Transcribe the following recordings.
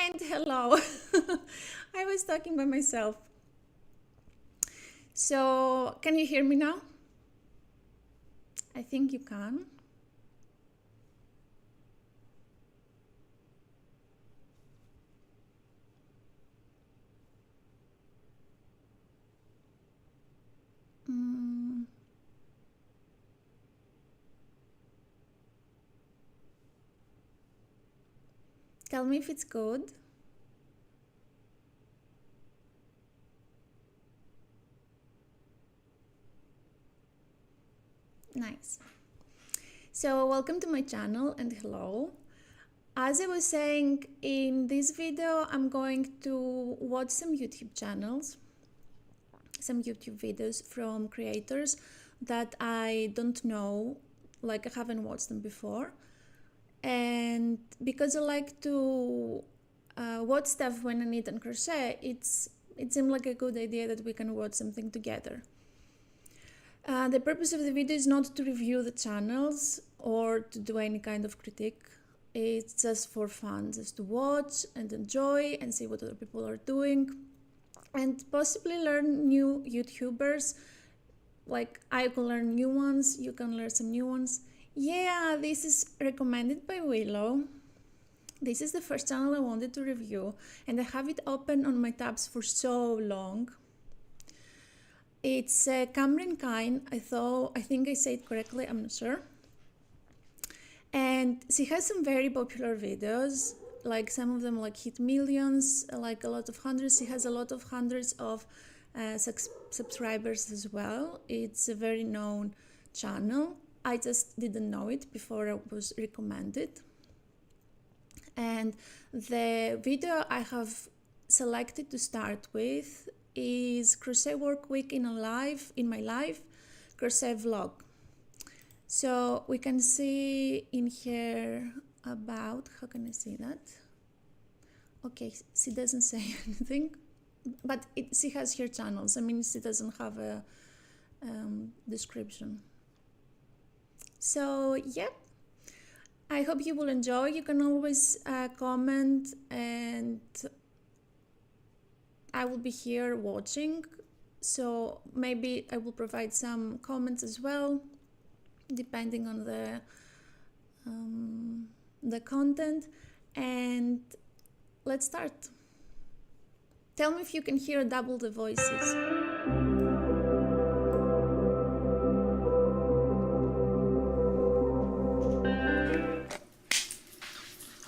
And hello. I was talking by myself. So, can you hear me now? I think you can. Tell me if it's good. Nice. So welcome to my channel and hello. As I was saying, in this video I'm going to watch some YouTube channels, some YouTube videos from creators that I don't know, like I haven't watched them before. And because I like to watch stuff when I knit and crochet, it seemed like a good idea that we can watch something together. The purpose of the video is not to review the channels or to do any kind of critique. It's just for fun, just to watch and enjoy and see what other people are doing and possibly learn new YouTubers. Like I can learn new ones, you can learn some new ones. Yeah, this is recommended by Willow. This is the first channel I wanted to review and I have it open on my tabs for so long. It's Cameron Kine. I think I said it correctly, I'm not sure. And she has some very popular videos, like some of them like hit millions, like a lot of hundreds. She has a lot of hundreds of subscribers as well. It's a very known channel. I just didn't know it before it was recommended. And the video I have selected to start with is Crochet Work Week in my life crochet vlog. So we can see in here about, how can I see that? Okay, she doesn't say anything, but she has her channels. I mean, she doesn't have a description. So yeah, I hope you will enjoy. You can always comment and I will be here watching. So maybe I will provide some comments as well, depending on the content. And let's start. Tell me if you can hear double the voices.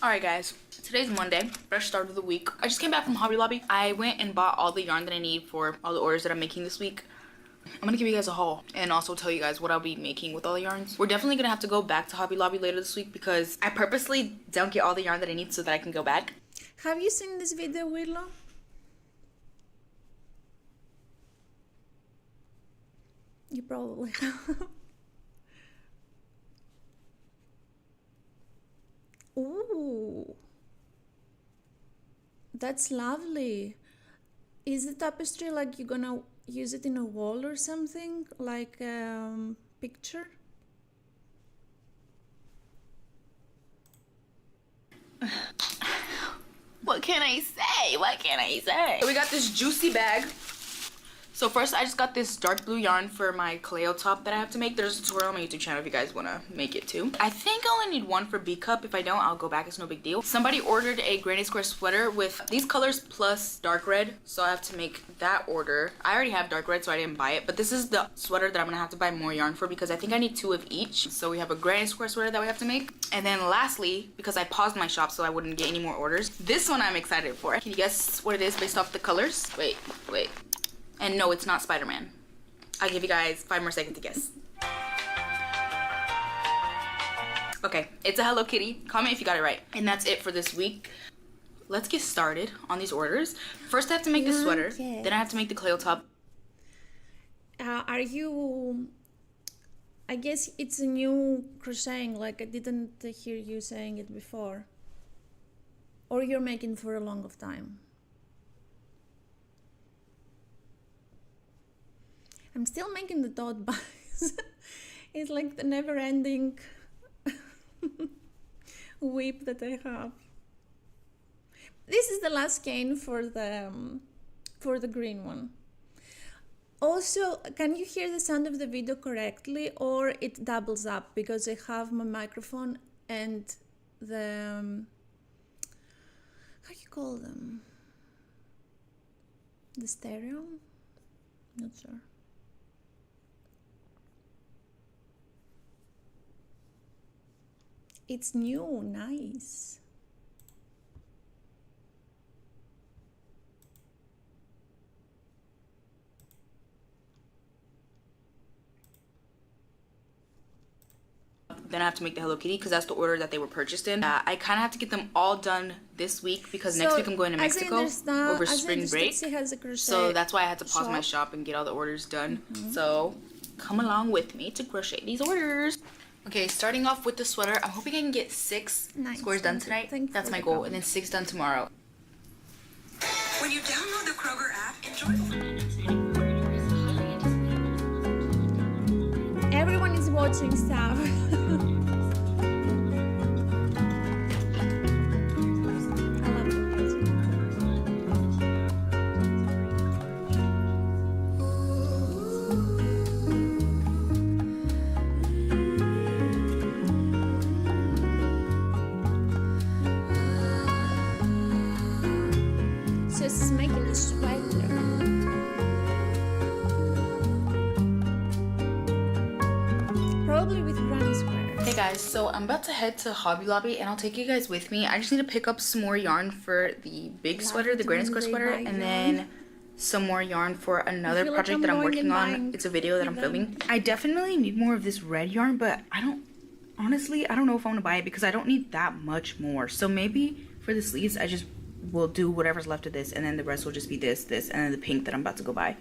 Alright guys, today's Monday, fresh start of the week. I just came back from Hobby Lobby. I went and bought all the yarn that I need for all the orders that I'm making this week. I'm gonna give you guys a haul and also tell you guys what I'll be making with all the yarns. We're definitely gonna have to go back to Hobby Lobby later this week because I purposely don't get all the yarn that I need so that I can go back. Have you seen this video, Willow? You probably have. Ooh, that's lovely. Is the tapestry like you're gonna use it in a wall or something, like picture? What can I say? What can I say? So we got this juicy bag. So first I just got this dark blue yarn for my Kaleo top that I have to make. There's a tutorial on my YouTube channel if you guys want to make it too. I think I only need one for B cup. If I don't, I'll go back. It's no big deal. Somebody ordered a granny square sweater with these colors plus dark red. So I have to make that order. I already have dark red so I didn't buy it. But this is the sweater that I'm going to have to buy more yarn for because I think I need 2 of each. So we have a granny square sweater that we have to make. And then lastly, because I paused my shop so I wouldn't get any more orders, this one I'm excited for. Can you guess what it is based off the colors? Wait. And no, it's not Spider-Man. I'll give you guys 5 more seconds to guess. Okay, it's a Hello Kitty. Comment if you got it right. And that's it for this week. Let's get started on these orders. First I have to make the sweater. Then I have to make the Kaleo top. I guess it's a new crocheting, like I didn't hear you saying it before. Or you're making for a long time. I'm still making the tote bags. It's like the never-ending whip that I have. this is the last skein for the green one. Also, can you hear the sound of the video correctly, or it doubles up because I have my microphone and the how you call them? The stereo? Not sure. It's new, nice. Then I have to make the Hello Kitty because that's the order that they were purchased in. I kind of have to get them all done this week because next week I'm going to Mexico over spring break. So that's why I had to pause my shop and get all the orders done. So come along with me to crochet these orders. Okay, starting off with the sweater, I'm hoping I can get 6 squares done tonight. That's my goal, and then 6 done tomorrow. When you download the Kroger app, enjoy. Everyone is watching stuff. So it's making a sweater. Probably with granny square. Hey guys, so I'm about to head to Hobby Lobby and I'll take you guys with me. I just need to pick up some more yarn for the big sweater, the granny square sweater, and then some more yarn for another project that I'm working on. It's a video that I'm filming. I definitely need more of this red yarn, but honestly, I don't know if I want to buy it because I don't need that much more. So maybe for the sleeves, I just will do whatever's left of this, and then the rest will just be this, and then the pink that I'm about to go buy.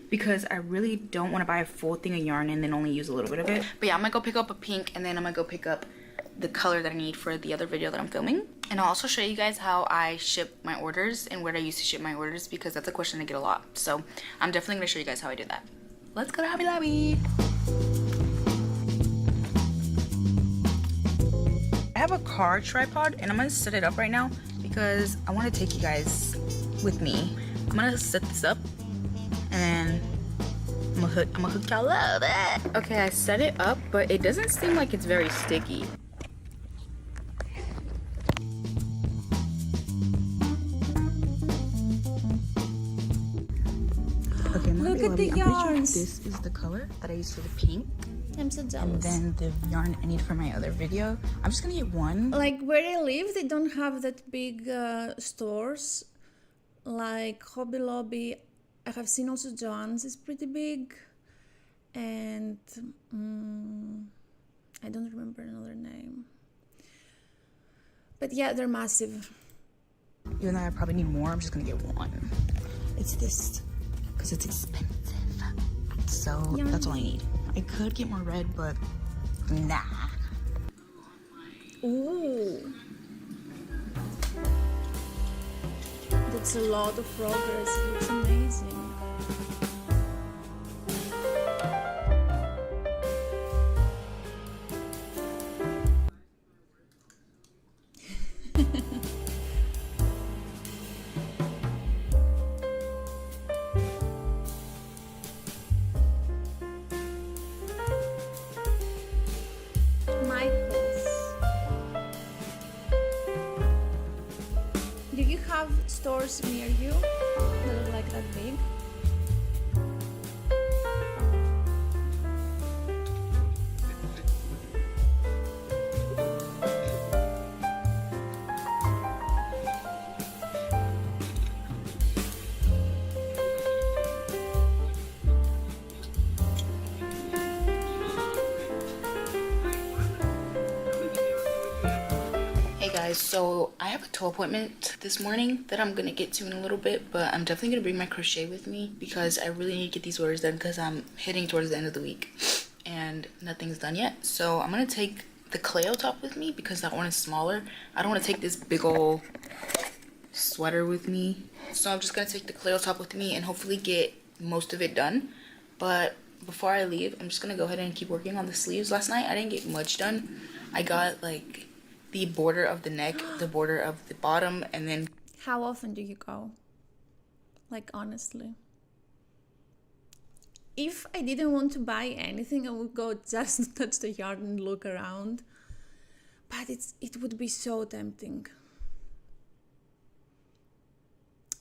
Because I really don't want to buy a full thing of yarn and then only use a little bit of it. But yeah, I'm gonna go pick up a pink, and then I'm gonna go pick up the color that I need for the other video that I'm filming. And I'll also show you guys how I ship my orders and where I used to ship my orders, because that's a question I get a lot. So I'm definitely gonna show you guys how I did that. Let's go to Hobby Lobby. I have a car tripod and I'm gonna set it up right now because I want to take you guys with me. I'm gonna set this up and I'm gonna hook y'all up. Okay, I set it up, but it doesn't seem like it's very sticky. Okay, look at the yarns. This is the color that I used for the pink. I'm so jealous. And then the yarn I need for my other video. I'm just gonna get one. Like where I live, they don't have that big stores like Hobby Lobby. I have seen also Joann's is pretty big, and I don't remember another name. But yeah, they're massive. Even though I probably need more, I'm just gonna get one. It's this because it's expensive. So yeah, that's all I need. I could get more red, but nah. Ooh. That's a lot of progress. It looks amazing. Do you have stores near you that are like that big? So I have a toe appointment this morning that I'm gonna get to in a little bit, but I'm definitely gonna bring my crochet with me because I really need to get these orders done because I'm heading towards the end of the week and nothing's done yet. So I'm gonna take the Cleo top with me because that one is smaller. I don't want to take this big old sweater with me, so I'm just gonna take the Cleo top with me and hopefully get most of it done. But before I leave, I'm just gonna go ahead and keep working on the sleeves. Last night I didn't get much done. I got like the border of the neck, the border of the bottom, and then How often do you go? Like, honestly. If I didn't want to buy anything, I would go just to touch the yard and look around. But it would be so tempting.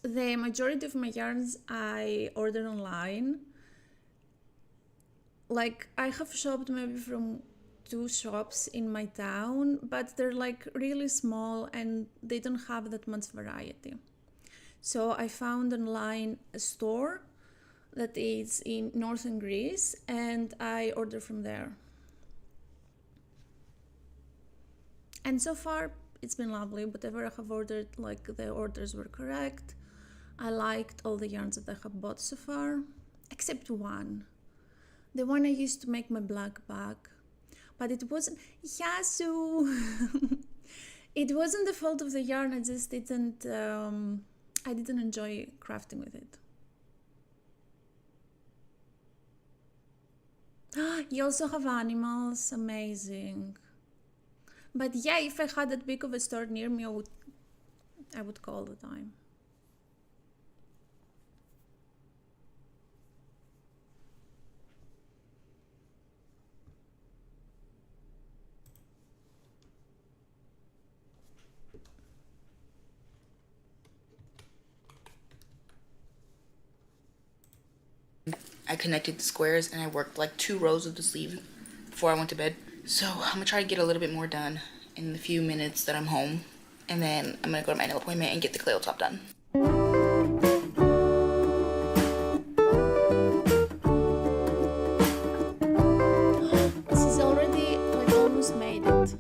The majority of my yarns I order online. Like, I have shopped maybe from 2 shops in my town, but they're like really small and they don't have that much variety. So I found online a store that is in northern Greece and I order from there. And so far it's been lovely. Whatever I have ordered, like, the orders were correct. I liked all the yarns that I have bought so far, except one. The one I used to make my black bag. But it wasn't, Yasu! It wasn't the fault of the yarn, I just didn't enjoy crafting with it. You also have animals, amazing. But yeah, if I had that big of a store near me, I would go all the time. I connected the squares and I worked like 2 rows of the sleeve before I went to bed. So I'm gonna try to get a little bit more done in the few minutes that I'm home. And then I'm gonna go to my nail appointment and get the clay top done. This is already like almost made it.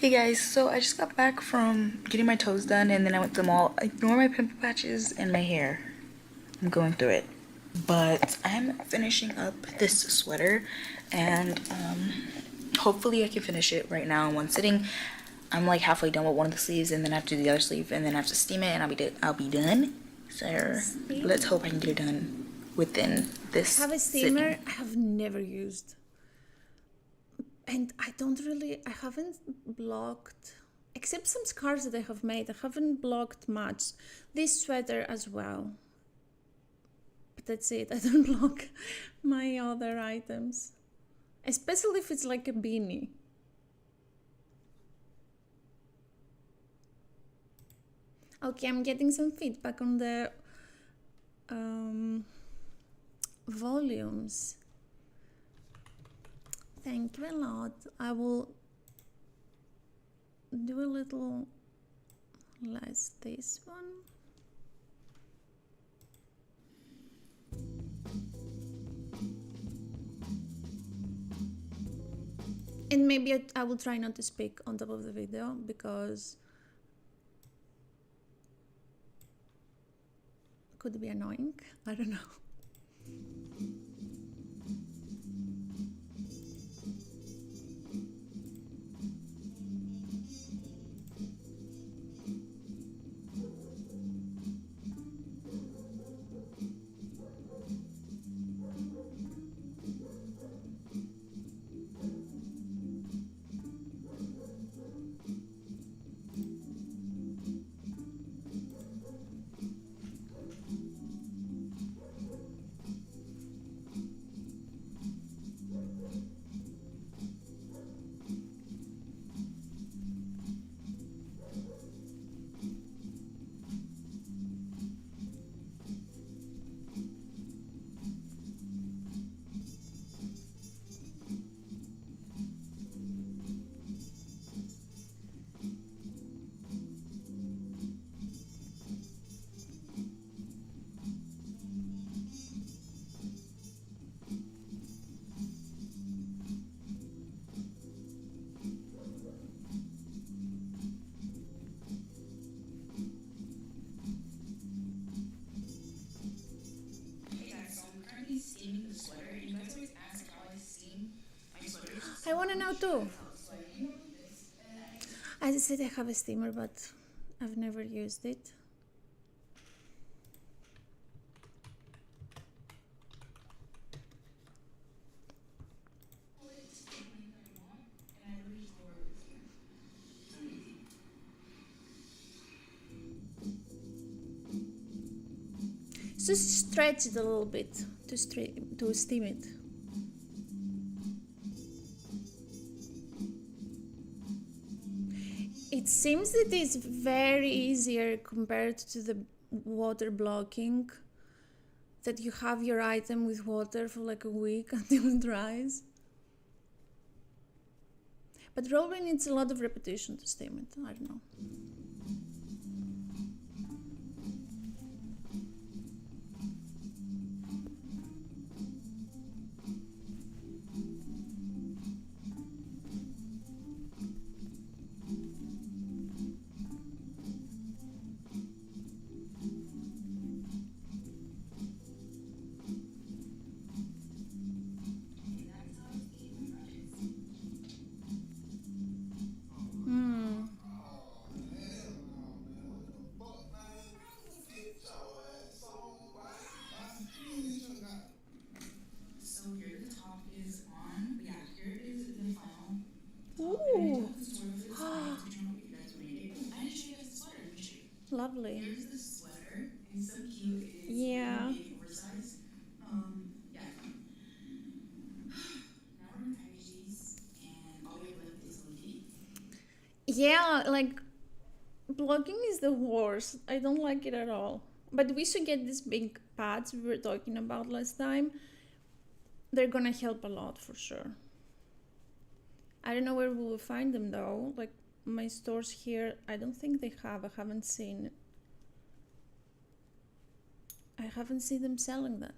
Hey guys, so I just got back from getting my toes done and then I went to the mall. Ignore my pimple patches and my hair. I'm going through it. But I'm finishing up this sweater and hopefully I can finish it right now in one sitting. I'm like halfway done with one of the sleeves and then I have to do the other sleeve and then I have to steam it and I'll be done. So let's hope I can get it done within this I have a steamer sitting. I have never used. And I haven't blocked, except some scarves that I have made, I haven't blocked much. This sweater as well. But that's it, I don't block my other items. Especially if it's like a beanie. Okay, I'm getting some feedback on the volumes. Thank you a lot. I will do a little less this one. And maybe I will try not to speak on top of the video because it could be annoying. I don't know. now too. As I said, I have a steamer, but I've never used it. Just stretch it a little bit to steam it. It seems that it's very easier compared to the water blocking, that you have your item with water for like a week until it dries. But probably needs a lot of repetition to steam it. I don't know. Ooh. Lovely. Yeah. Yeah, like blogging is the worst. I don't like it at all. But we should get these big pads we were talking about last time. They're gonna help a lot for sure. I don't know where we will find them though. Like my stores here, I don't think they have. I haven't seen them selling that.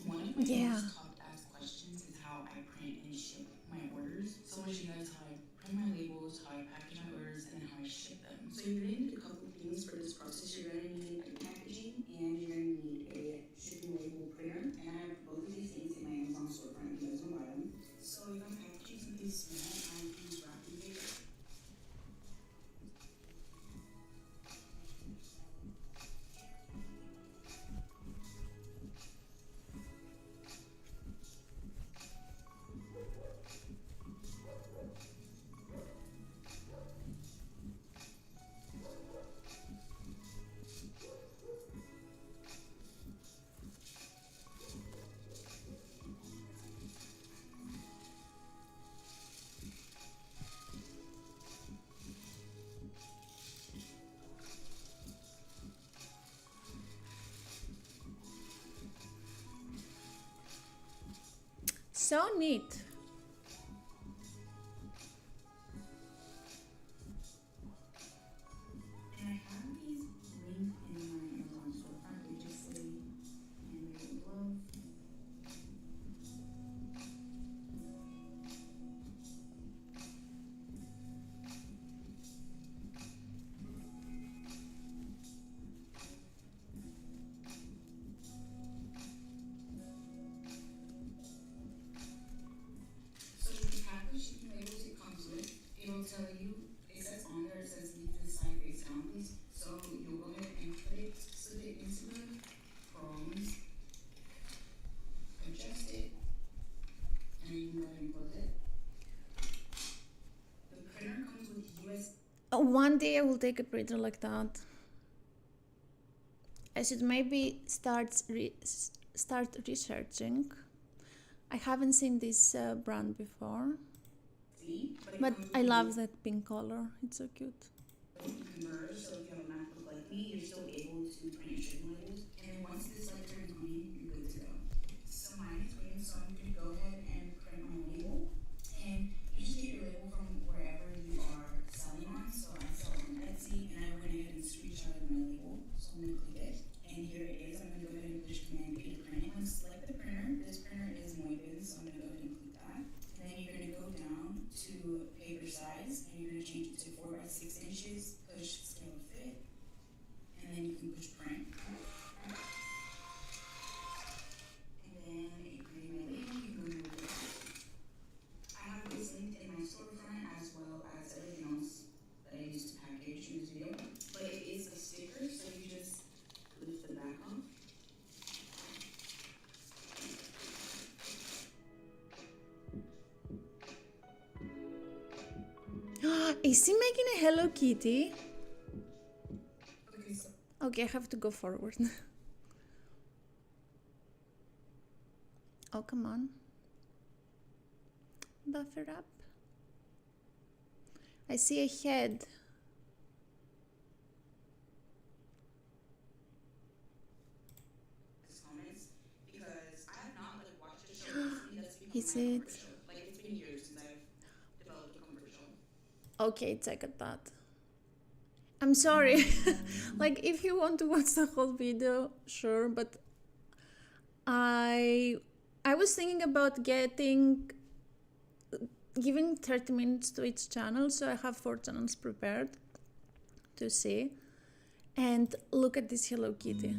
One of my Yeah. most top asked questions is how I print and ship my orders. So I'll show you guys how I print my labels, how I package my orders, and how I ship them. So you're gonna need a couple things for this process. You're gonna need a packaging and you're gonna need a shipping label printer. And I have both of these things in my Amazon storefront if you guys wanna buy them. So if I'm packaging something small, I use wrapping paper. So neat. And I have these linked in my Amazon storefront. They just say handmade glove. So with the package shipping labels it comes with, it'll tell you, it says on there, it says leave this side face down please. So you'll go ahead and put it, slip it into the prongs, adjust it, and then you can go ahead and close it. The printer comes with US. One day I will take a printer like that. I should maybe start researching. I haven't seen this brand before, but I love that pink color. It's so cute. Converge, so if you have a MacBook like me, you're still able to print your shipping labels. And then once this light turns green, you're good to go. So mine is green, so I'm going to go ahead and print my label. And you just get your label from wherever you are selling on. So I sell on Etsy, and I went ahead and screenshotted my label. So I'm going to click it, and here it is. I'm going to go ahead and push Command P to print it. I'm going to select the printer. This printer is Moibin, so I'm going to go ahead and click that. And then you're going to go down to paper size, and you're going to change it to 4 by 6 inches. Push scale making a Hello Kitty. Okay, I have to go forward. Oh, come on. Buffer up. I see a head. Because I have not like watched a show recently that's become Is my it? comfort show. Like it's been years since I've developed a comfort show. Okay, check at that. I'm sorry. Like, if you want to watch the whole video, sure, but I was thinking about giving 30 minutes to each channel, so I have 4 channels prepared to see. And look at this Hello Kitty.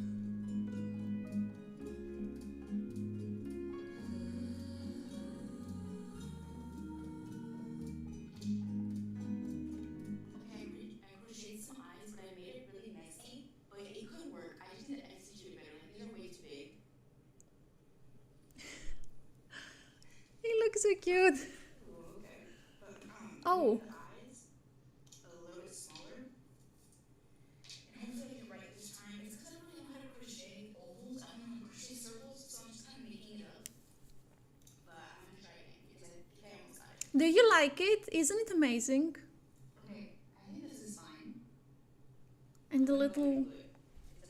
I crocheted some eyes, but I made it really messy. But it could work. I just need to execute it better. Like these are way too big. He looks so cute. Ooh, okay. But Oh. the eyes a little bit smaller. And hopefully I get it right this time. It's because I don't really know how to crochet ovals. I don't know how to crochet circles, so I'm just kind of making it up. But I'm gonna try again because I think I almost got it. Do you like it? Isn't it amazing? Okay, I think this is fine. And the little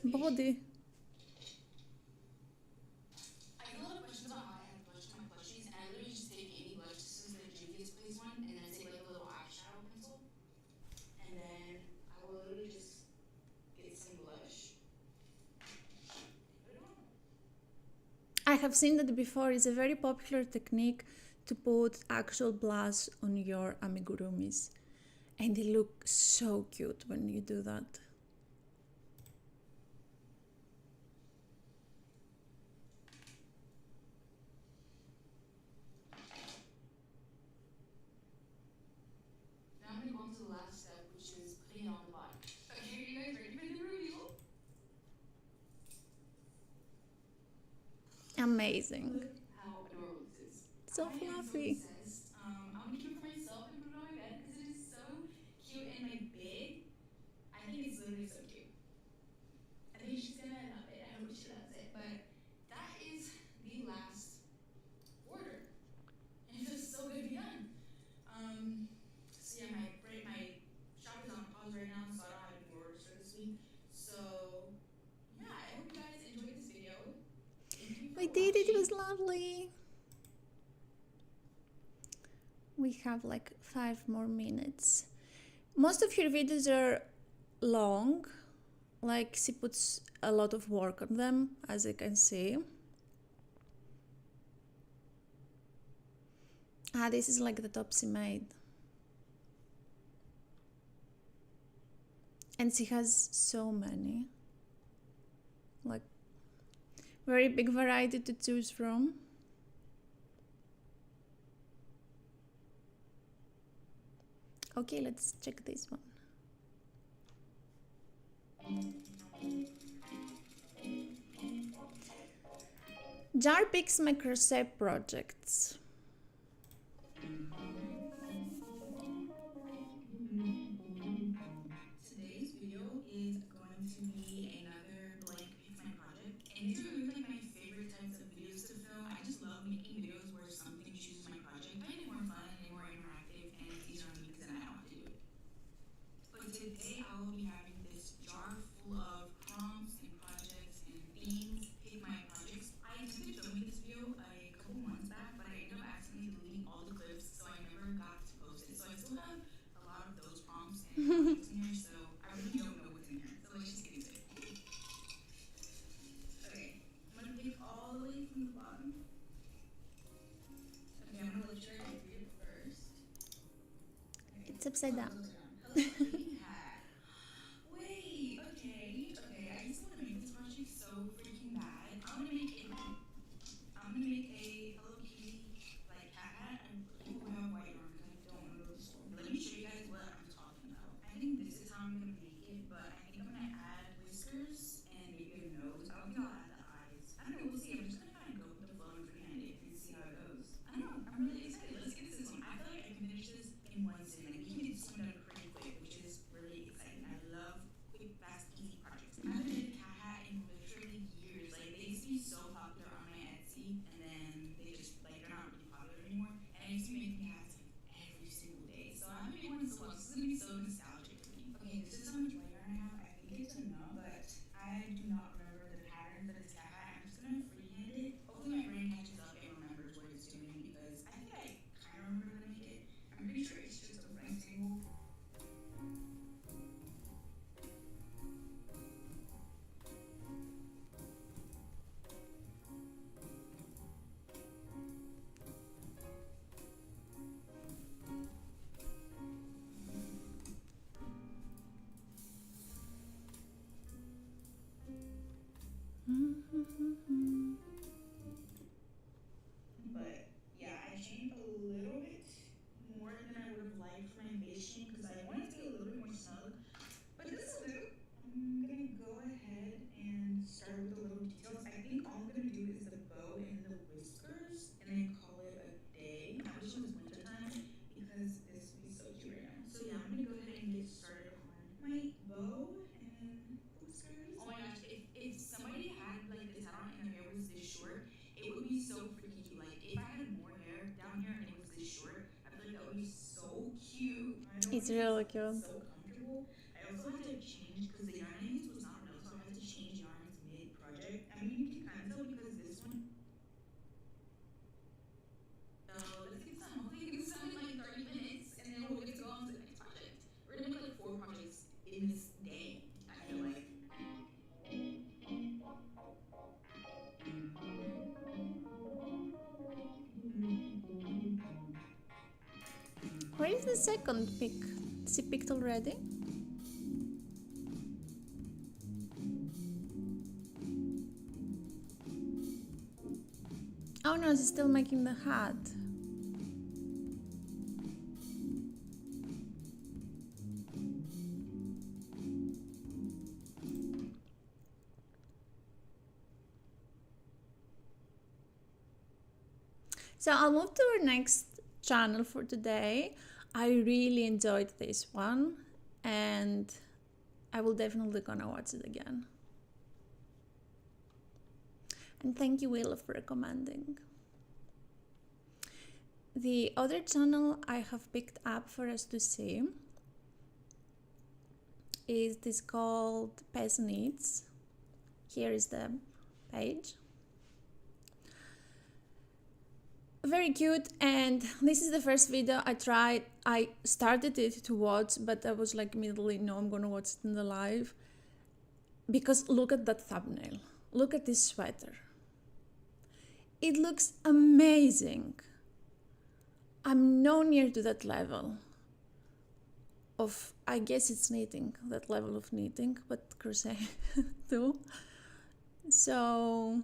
body. I get a lot of questions about how I add blush to my plushies, and I literally just take any blush. This is the Juvia's Place one, and then I take like a little eyeshadow pencil, and then I will literally just get some blush. Put it on. I have seen that before. It's a very popular technique to put actual blush on your amigurumis. And they look so cute when you do that. Now I'm gonna go on to the last step, which is putting it on the bottom. Okay, are you guys ready for the reveal? Amazing. Look how adorable this is. So I am fluffy. so obsessed. I'm gonna keep it for myself and put it on my bed because it is so cute and like big. I think it's literally so cute. I think she's gonna love it. I hope she loves it. But that is the last order. And it feels so good to be done. So yeah, my shop is on pause right now, so I don't have any more orders for this week. So yeah, I hope you guys enjoyed this video. Thank you for We did it. It was watching. lovely. We have like 5 more minutes. Most of your videos are long. Like, she puts a lot of work on them, as you can see. Ah, this is like the top she made. And she has so many. Like, very big variety to choose from. Okay, let's check this one. Jar picks my crochet projects. Today's video is going to be another blank pick my project, and these are really like my favorite types of videos to film. I just love making videos where something chooses my project. I find it more fun and more interactive, and it's easier on me because then I don't have to do it. But today I will be having this jar full of prompts and projects and themes. Pick my projects. I attempted filming this video a couple months back, but I ended up accidentally deleting all the clips, so I never got to post it. So I still have a lot of those prompts and projects in here, so I really don't know what's in here. So let's just get into it. Okay, I'm gonna pick all the way from the bottom. Okay, I'm gonna let you guys read it first. Okay. It's upside down. Hello, Kitty hat. Wait, okay. I just want to make this project so freaking bad. I'm gonna make a Hello Kitty like cat hat. I have white on because I don't know the store. Let me show you guys what I'm talking about. I think this is how I'm gonna make it, but I think I'm gonna add whiskers and maybe a nose. I don't think I'll add the eyes. I don't know. We'll see. I'm just gonna kind of go with the flow and freehand it and see how it goes. I don't know. I'm really excited. Let's get into this one. I feel like I can finish this in one sitting. Like we can get this one done pretty quick. But yeah, I chained a little bit more than I would have liked for my face chain because I wanted to be a little bit more snug. But this will do. I'm gonna go ahead and start with the little details. I think all I'm gonna do is the bow and the whiskers and then call it a day. I wish it was winter time because this would be so cute right now. So yeah, I'm gonna go ahead and get started on my bow and then the whiskers. Oh my gosh, if somebody had like this hat on and their hair was this short, it would be so freaking cute. Like if I had more hair down here and it was this short, I feel like that would be so cute. It's really cute. So comfortable. I also had to change because the yarn I used was not real, so I had to change yarns mid-project. I mean, you can kind of tell because this one. So let's get some. Hopefully, you can get some in like 30 minutes, and then we'll get to go on to the next project. We're gonna make like 4 projects in this day. I feel like. Where is the second pick? Is it picked already? Oh no, she's still making the hat. So I'll move to our next channel for today. I really enjoyed this one and I will definitely gonna watch it again. And thank you, Will, for recommending. The other channel I have picked up for us to see is this called Pez Needs. Here is the page. Very cute, and this is the first video I started it to watch, but I was like immediately, no, I'm gonna watch it in the live. Because look at that thumbnail. Look at this sweater. It looks amazing. I'm no near to that level of, I guess it's knitting, that level of knitting, but crochet too. So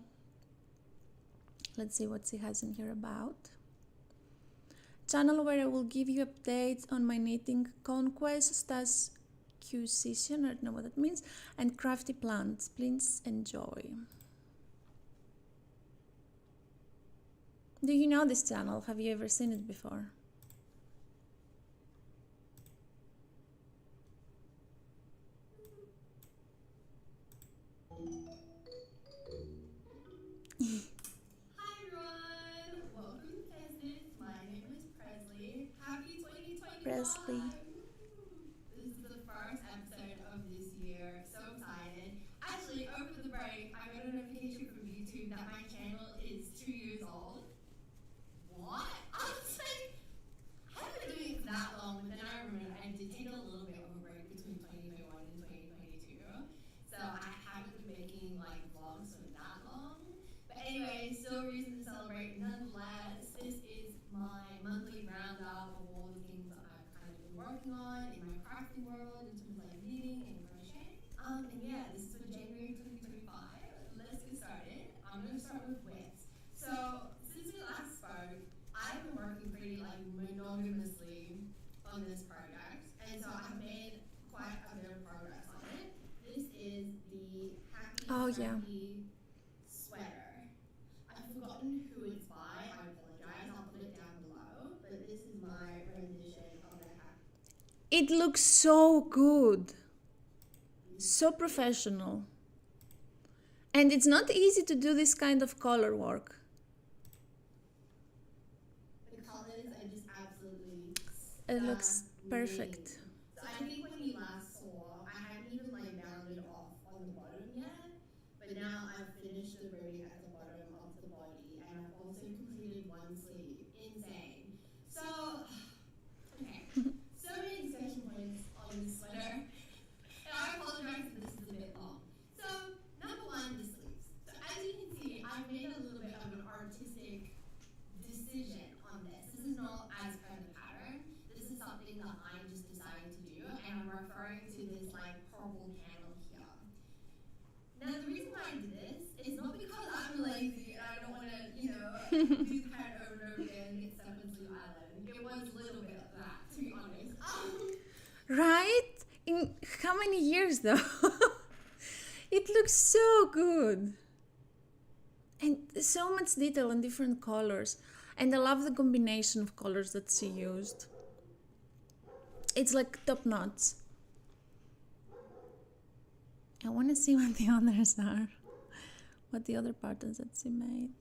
let's see what she has in here about. Channel where I will give you updates on my knitting conquests, as acquisition, I don't know what that means, and crafty plants. Please enjoy. Do you know this channel? Have you ever seen it before? Hi everyone! Welcome to Business. My name is Presley. Happy 2025! Presley. This is the first episode of this year. So excited. Actually, over the break, I got a notification from YouTube that my channel is 2 years old. What? I was like, I haven't been doing it for that long, but then I remember I did take a little bit of a break between 2021 and 2022. So I haven't been making like vlogs for that long. But anyway, still a reason to celebrate nonetheless. This is my monthly roundup of all the things that I've kind of been working on in my crafting world in terms of like knitting and crocheting. And yeah, this is for January 2025. Let's get started. I'm going to start with widths. So since we last spoke, I've been working pretty like monogamously on this project, and so I've made quite a bit of progress on it. This is the Happy Happy sweater. I've forgotten who it's by. I apologize. I'll put it down below. But this is my rendition of the Happy. It looks so good. So professional. And it's not easy to do this kind of color work. The colors are just absolutely It looks perfect. So I think when you last saw, I hadn't even like rounded off on the bottom yet, but now I've finished the ribbing at the bottom of the body, and I've also completed one sleeve. Insane. So, okay, so many discussion points on this sweater, and I apologize if this is a bit long. So, number one, the sleeves. So as you can see, I've made a little bit of an artistic decision on this. This is not as per the pattern. This is something that I just decided to do, and I'm referring to this like purple candle here. Now, the reason why I did this is not because I'm lazy and I don't want to, do the pattern over and over again and get stuck on Blue Island. It was a little bit of that, to be honest. Right? In how many years though? It looks so good. And so much detail and different colors. And I love the combination of colors that she used. It's like top notch. I want to see what the others are. What the other patterns that she made.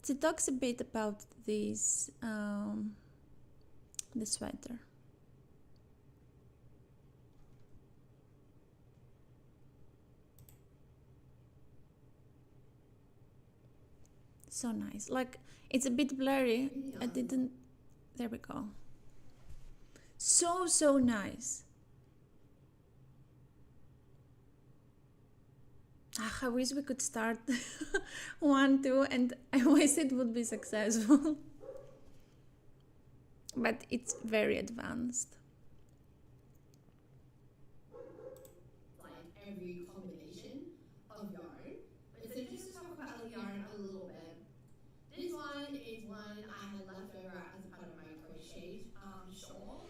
She talks a bit about this, the sweater. So nice. Like, it's a bit blurry. I didn't... There we go. So nice. I wish we could start 1, 2, and I wish it would be successful. But it's very advanced. Like every combination of yarn. But so just to talk about the yarn a little bit. This one is one I had left over as part of my crochet shawl.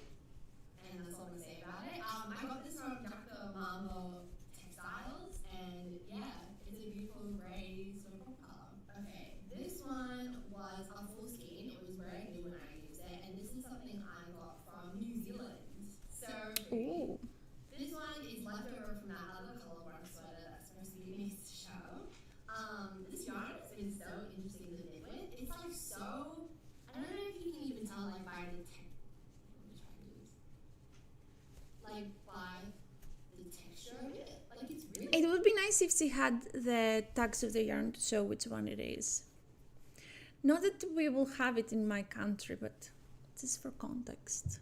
And that's all I'm going to say about it. I got this from Dr. Marmo Textiles. And yeah, it's a beautiful gray sort of pop color. Okay, this one was a full skein. It was brand new when I used it. And this is something I got from New Zealand. So Ooh. this one is leftover from that other color work sweater that's supposed to be nice to show. This yarn has been so interesting to knit with. It's like so, I don't know if you can even tell like by the let me try to do this. Like by the texture of it. Like it's really It would be nice if she had the tags of the yarn to show which one it is. Not that we will have it in my country, but just for context.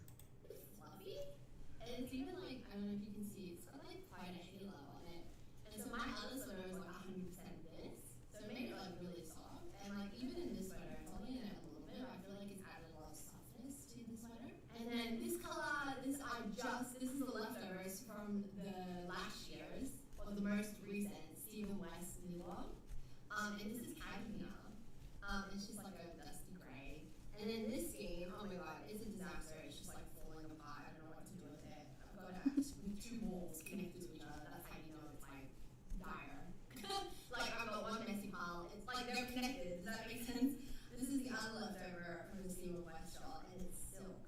fluffy. And it's even like, I don't know if you can see, it's got like quite a halo on it. And so my other sweater was like 100% this. So it made it like really soft. And like even in this sweater, it's only in it a little bit, but I feel like it's added a lot of softness to the sweater. And then this color, this is the leftovers from the last year's, or the most recent Stephen West Nilong. And this is cashmere. It's just like a dusty grey. And then this skein, oh my god, it's a disaster. It's just like falling apart. I don't know what to do with it. I've got it with 2 walls connected to each other. That's how you know it's like dire. Like I've got one messy pile. It's like they're connected. Does that make sense? This is the other leftover from the Stephen West shawl, and it's silk.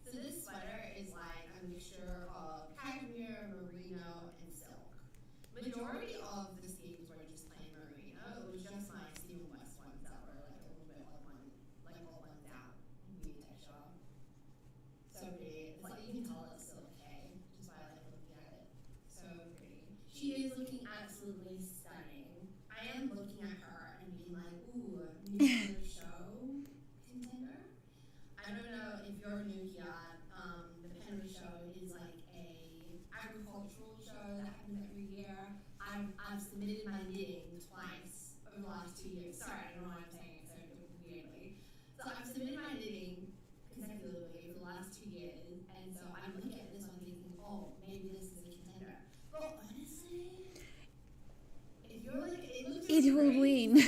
So this sweater is like a mixture of cashmere, merino, and silk. Majority of the skeins were just plain merino. It was just my Stephen West ones that were like a little bit all ones out, weird texture. So pretty. It's like you can tell it's silk K just by like looking at it. So pretty. She is looking absolutely stunning. I am looking at her and being like, ooh, new show contender. I don't know if you're new here. The Penry show is like a agricultural show that happens every year. I've submitted my knitting twice over the last 2 years. Sorry, I don't know why I'm saying it so weirdly. So I've submitted my knitting consecutively for the last 2 years, and so I'm looking at this one thinking, oh, maybe this is a contender. But honestly, if you're like, It will win.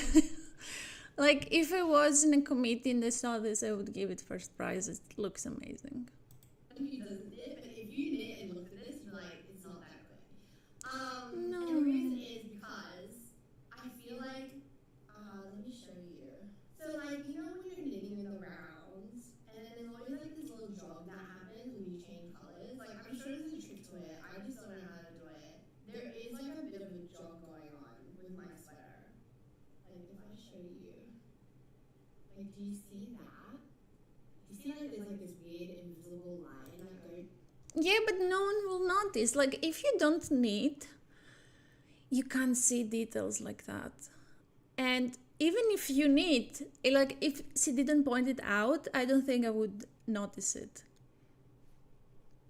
Like, if I was in a committee and they saw this, I would give it first prize. It looks amazing. Who doesn't knit, but if you knit and look at this, you're like, it's not that good. No. And the reason is because I feel like, let me show you. So like, you know when you're knitting in the rounds, and then there's always like this little jog that happens when you change colors. Like I'm sure there's a trick to it. I just don't know how to do it. There is like a bit of a jog going on with my sweater. Like if I show you, like do you see that? You see like there's like this weird invisible line that goes. Yeah, but no one will notice. Like, if you don't knit, you can't see details like that. And even if you knit, like, if she didn't point it out, I don't think I would notice it.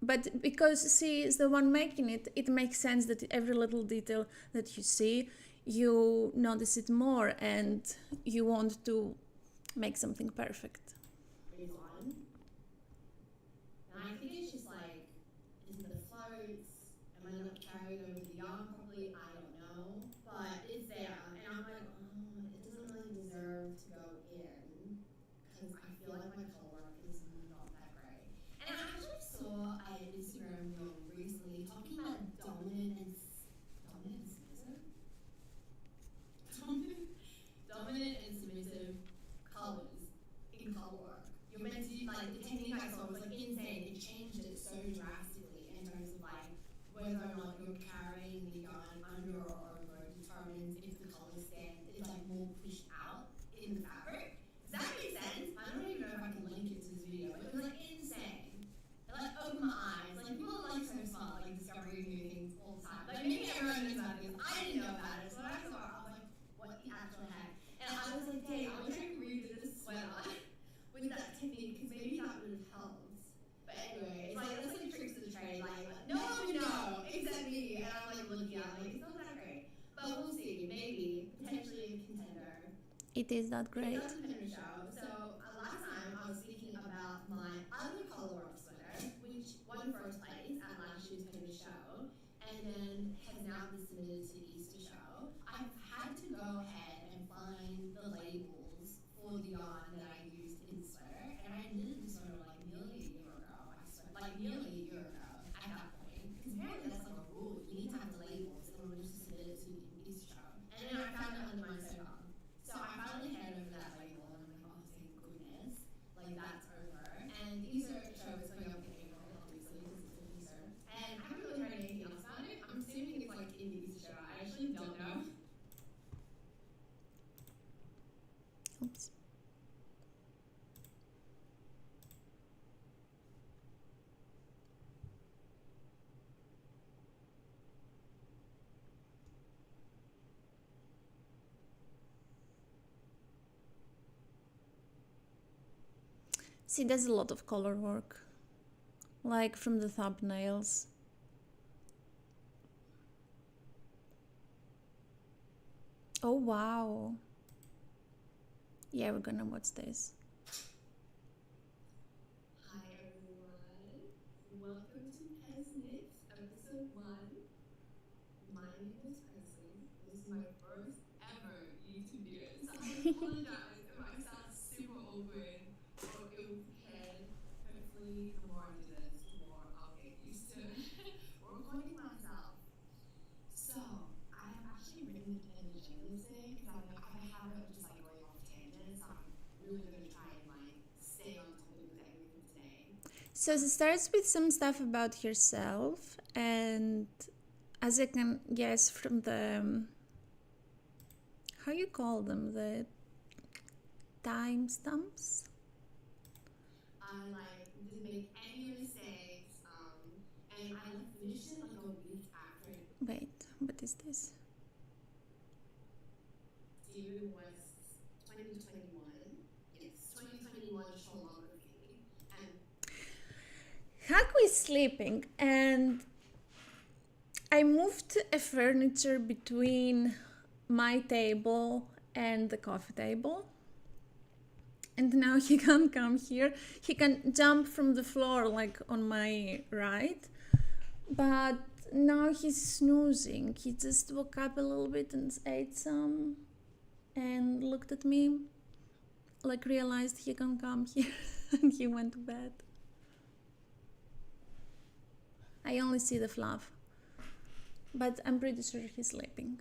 But because she is the one making it, it makes sense that every little detail that you see, you notice it more and you want to make something perfect. Is on. And I think it's just like, is it the floats? Am I not carrying over the yarn properly? I don't know. But it's there. And I'm like, oh, it doesn't really deserve to go in. Because I feel like my color work is not that great. And I actually saw an Instagram reel recently talking about dominant and submissive? Dominant and submissive colors in color work. You're meant to, like, the technique I saw was like insane. It changed it so drastically in terms of like whether or not you're carrying the yarn under or over determines if the color stand is like more pushed out in the fabric. Does that make sense? I don't even know if I can link it to this video, but it was like insane. It like opened my eyes. Like people are like so smart, like discovering new things all the time. Like maybe everyone knows about this. I didn't know about it, so when I saw it, I was like, what the actual heck? And I was like, dang, I wish I could read this sweater with that technique, because maybe that would have helped. But anyway, it's like that's like tricks of the trade. Like no one would know except me, and I'm like looking at like it's not that great. But we'll see. Maybe potentially a contender. It is that great. It does depend on the show. So last time I was speaking about my other color of sweater, which won first place at last year's Penny show, and then has now been submitted to the Easter show. I've had to go ahead and find the labels for the yarn that I used in the sweater, and I knitted the sweater like nearly a year ago. Nearly a year ago at that point, because apparently that's like a rule. You need to have the labels in order to submit it to the Easter show. And then I found it under my sew. So I finally handed over that label, and I'm like, oh, thank goodness, like that's over. And the Easter show is coming up in April, obviously, because it's an Easter. And I haven't really heard anything else about it. I'm assuming it's like in the Easter show. I actually don't know. Oops. See, there's a lot of color work, like from the thumbnails. Oh wow. Yeah, we're gonna watch this. Hi everyone, welcome to Pesnix episode 1. My name is Presley. This is my first ever YouTube video, so I apologize if I sound super awkward or ill-prepared. Hopefully the more I do this, the more I'll get used to recording myself. So I have actually written an agenda today because I have a habit of just like going off tangents, so I'm really going to try and like stay on topic with everything today. So it starts with some stuff about yourself, and as I can guess from the how you call them, the timestamps. I like didn't make any mistakes, and I like finished it like a week after Wait, what is this? due was 2021. Yes, 2021 showlography, and Haku is sleeping, and I moved a furniture between my table and the coffee table. And now he can't come here. He can jump from the floor like on my right. But now he's snoozing. He just woke up a little bit and ate some and looked at me, like realized he can come here and he went to bed. I only see the fluff, but I'm pretty sure he's sleeping.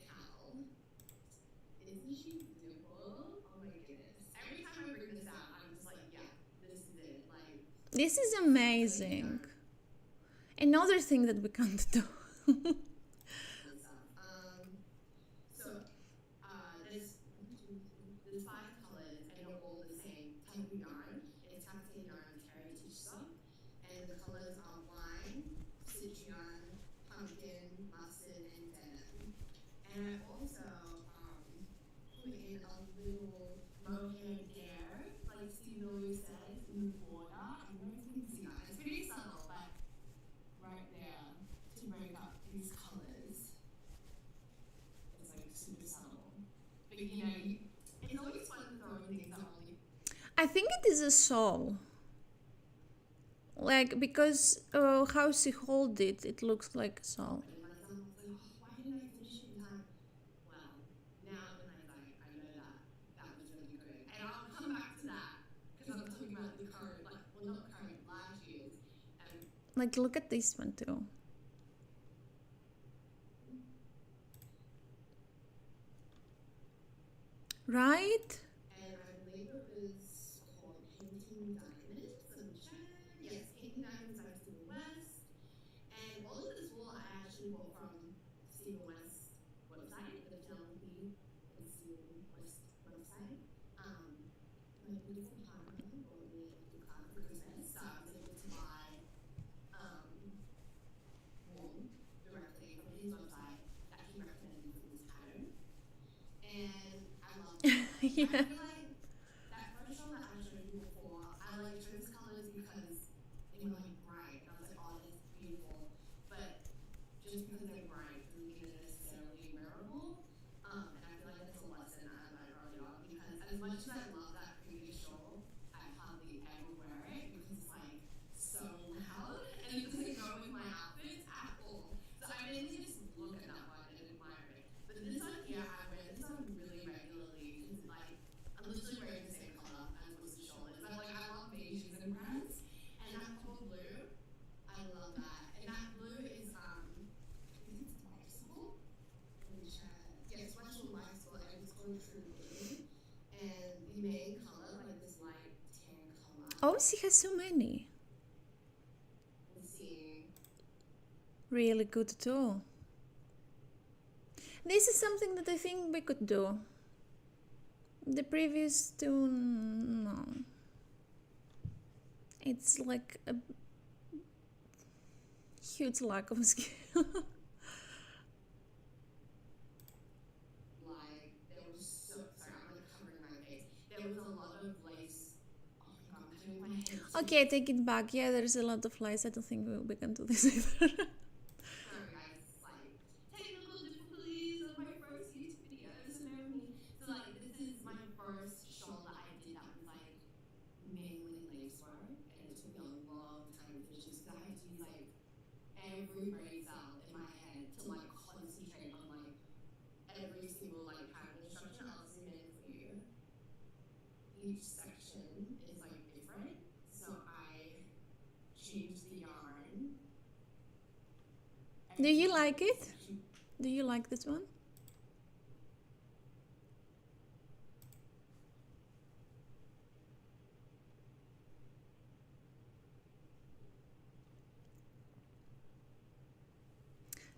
Cal, isn't she beautiful? Oh my goodness. Every time I bring this out, I'm just like, yeah, this is it. Like, This is amazing. Another thing that we can't do. good stuff. So, there's 5 colors, and they're all the same type of yarn. It's taffeta yarn, terry tissue sock, and the colors are wine, citron, pumpkin, mustard, and denim. And I also put in a little mohair dare, like Steve always says, in the border. I don't know if you can see that. It's pretty subtle, but right there to break up these colors. It's like super subtle. But you know, it's always fun throwing things that only I think it is a soul. Like, because how she hold it, it looks like so. And like someone's like, oh, why didn't I finish it in time? Well, now in hindsight, I know that that was really good. And I'll come back to that because I'm talking about the current, like, well, not current, last year's. Like, look at this one too. Right? And I believe it was called Painting Diamonds. Let me check. Yes, Painting Diamonds by Stephen West. And all of this wool I actually bought from Stephen West's website, the Philanthropy and Stephen West website. My beautiful partner bought me a gift card for Christmas, so I was able to buy wool directly from his website that he recommended for this pattern. And I love it. Yeah. I feel like that first shawl that I showed you before, I like chose colors because they were like bright. And I was like, oh, that's beautiful. But just because they're bright doesn't mean they're necessarily wearable. And I feel like that's a lesson I learned early on because as much as I love that previous shawl, I hardly ever wear it because it's like so loud and it doesn't go with my outfits at all. So I mainly just look at that one and admire it. But this one here, I wear this one really regularly because like I'm literally wearing the same color as was the shawl. It's like I love beiges and browns, and that purple blue, I love that. And that blue is I think it's Lysol. Let me check. Yes, Lysol Lysol, and it's called True Blue. And the main color, like this light tan color. Oh, she has so many. Let's see. Really good too. This is something that I think we could do. The previous two, no. It's like a huge lack of skill. Like there was so sorry, I'm like covering my face. There was a lot of lace. Oh my god, I'm covering my head. Okay, I take it back. Yeah, there's a lot of lies. I don't think we can do this either. Sorry guys, like technical difficulties of my first YouTube video, so bear with me. So like this is my first shawl that I did that was like mainly lace work, and it took me a long time to finish this because I had to use like every brain cell in my head to like concentrate on like every single like pattern instruction. I'll zoom in for you. Each section is like different, so I changed the yarn. Do you like it? Do you like this one?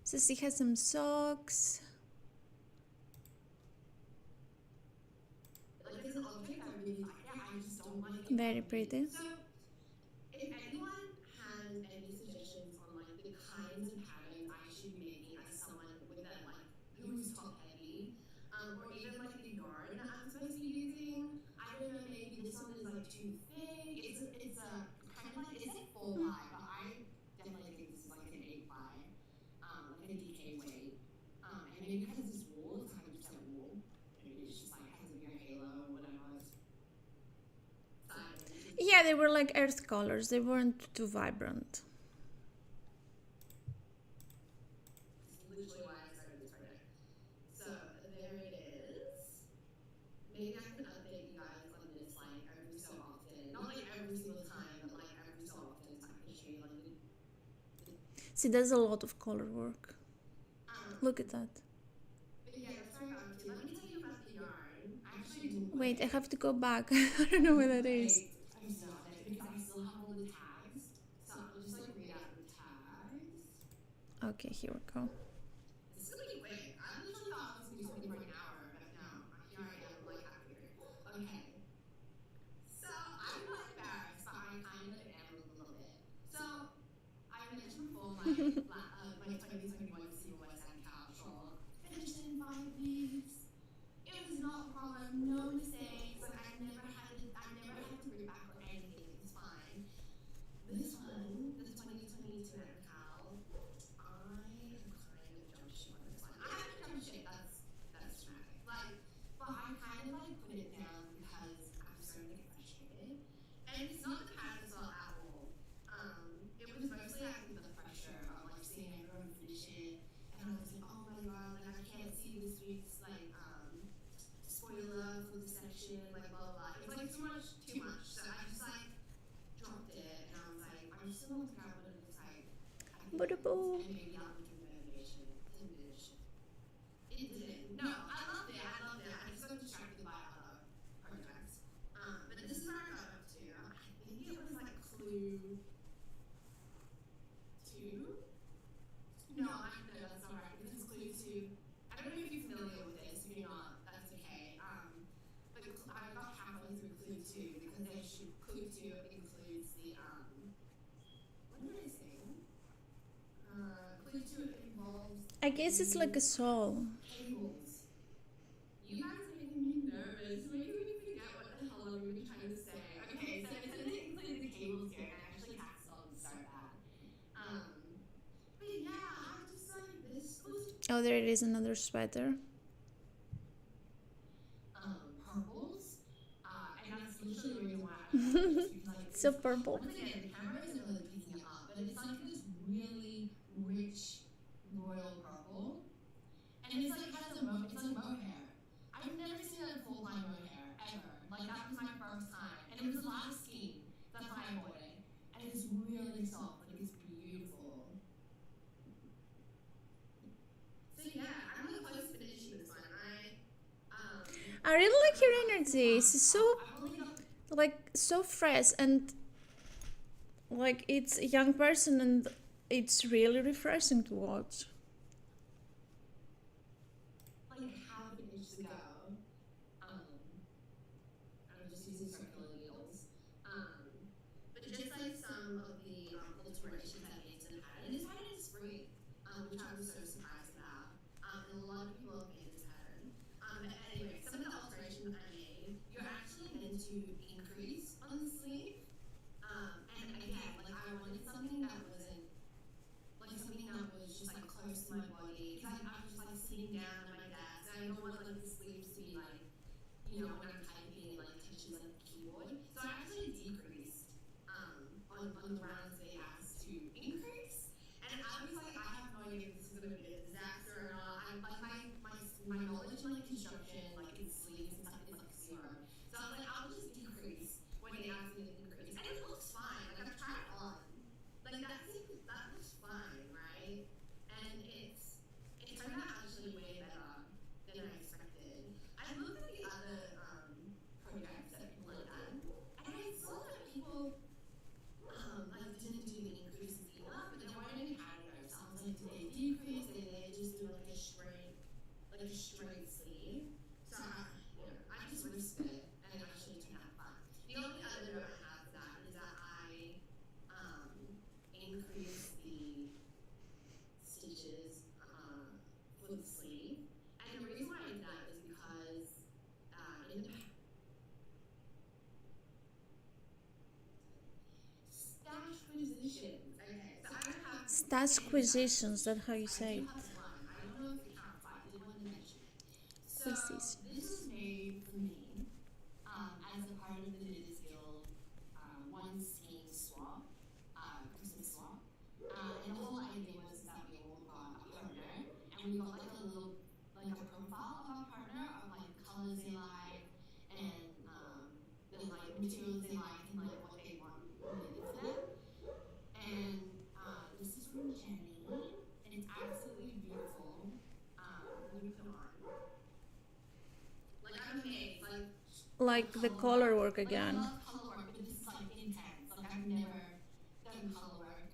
So she has some socks. Like as an object, I really like it. I just don't like it. Very pretty. So, if anyone has any suggestions on like the kinds of patterns I should be making as someone with that like who's top heavy, or even like the yarn that I'm supposed to be using, I don't know. Maybe this one is like too thick. It's a kind of like it's like 4 ply, but I definitely think this is like an 8 ply, like a DK weight. And maybe because this wool is 100% wool, maybe it's just like has a bigger halo or whatever. Yeah, they were like earth colors. They weren't too vibrant. Literally why I started this project. So there it is. Maybe I can update you guys on this like every so often. Not like every single time, but like every so often so I can show you like She does a lot of color work. Look at that. But yeah, that's very actually. Let me tell you about the yarn. I actually didn't Wait, I have to go back. I don't know where that is. I'm so upset because I still have all the tags. So I'll just like read out the tags. Okay, here we go. This is gonna be quick. I literally thought I was gonna do something for an hour, but no, here I am, like after. Okay. So I'm not embarrassed, but I kind of am a little bit. So I mentioned before my 2021 Stephen West and Cal shawl finished in 5 weeks. It was not a problem, no mistakes. Like I never had to rip back or anything. It was fine. This one, the 2022 at Cal, I have kind of jumped ship on this one. I haven't jumped ship. That's dramatic. Like, but I kind of like put it down because I'm starting to get frustrated, and it's not the pattern as well at all. Boo-boo. And maybe that would give motivation to finish. It didn't. No, I loved it. I loved it. I just got distracted by other projects. But this is where I got up to. I think it was like clue 2. No, no, that's not right. This is clue 2. I don't know if you're familiar with this. If you're not, that's okay. But I got halfway through clue 2 because clue 2 includes the what did I say? Clue 2 involves I guess it's like a soul. cables. You guys are making me nervous, making me forget what the hell I'm even trying to say. Okay, so it didn't include the cables here, and I actually taxed on so bad. But yeah, I just like this was Oh, there it is, another sweater. purples, and that's literally the reason why I love this because like So purple. once again, the camera isn't really picking it up, but it's like this really rich royal purple, and it's like has it's like mohair. I've never seen a full line mohair ever. Like that was my first time, and it was a lot of scheme. That's why I bought it, and it's really soft. Like it's beautiful. So yeah, I'm really close to finishing this one. I really like your energy. It's so like so fresh and like it's a young person and it's really refreshing to watch. like half an inch to go. I'm just using circular needles. But just like some of the alterations I made to the pattern, and this pattern is free, which I was so surprised about. And a lot of people have made this pattern. But anyway, some of the alterations I made, you're actually meant to increase on the sleeve. And again, like I wanted something that wasn't like something that was just like close to my body. Because I was just like sitting down at my desk. And I don't want like the sleeves to be like, you know, when I'm typing, it like touches like the keyboard. So I actually decreased on the rounds they asked to increase. And I was like, I have no idea if this is gonna be a disaster or not. I'm like my knowledge in like construction, like in sleeves and stuff is like 0. So I was like, I'll just decrease when they ask me to increase. And it looks fine. Like I've tried it on. Like that looks fine, right? And it turned out actually way better than I expected. I looked at the other projects that people had done, and I saw that people like didn't do the increases either, but there weren't any patterns. So I was like, did they decrease? Did they just do like a straight sleeve? So I just risked it, and it actually turned out fun. The only other note I have for that is that I increased the stitches for the sleeve, and the reason why I did that is because in the stash positions. Okay, so I have Stasquisitions, that's how you say it. one. I don't know if it counts, but I did want to mention it. So Quizzes. this was made for me as a part of the Knitters Guild one scheme swap, Christmas swap. And the whole idea was that we all got a partner, and we got like a little like a profile of our partner of like the colors they like and the like materials they like and like what they want knitted for them. And this is from Jenny, and it's absolutely beautiful. Let me put it on. Like I'm amazed, Like the color work again. I love color work, but this is like intense. Like I've never done color work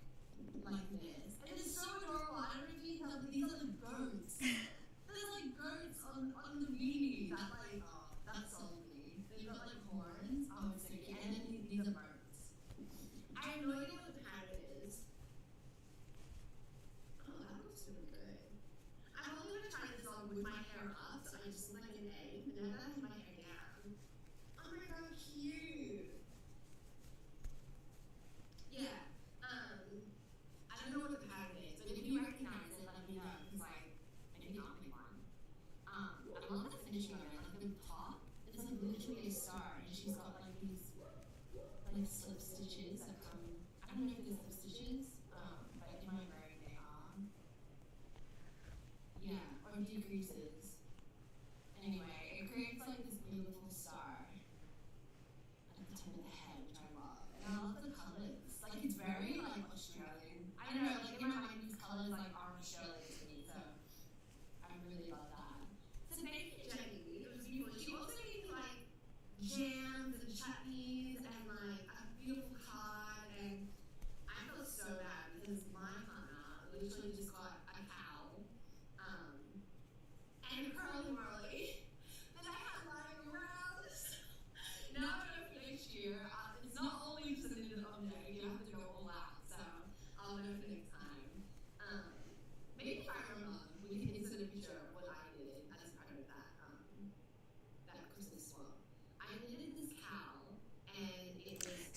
like this. And it's so adorable. I don't know if you can tell, but these are the goats. There's like goats on the beanie. That like, oh, that's sold me. They've got like horns. Oh, it's so cute. And then these are birds. I have no idea what the pattern is. Oh, that looks really good. I'm only gonna try this on with my hair up, so I just look like an egg. But now that I have my hair down, oh my god, cute!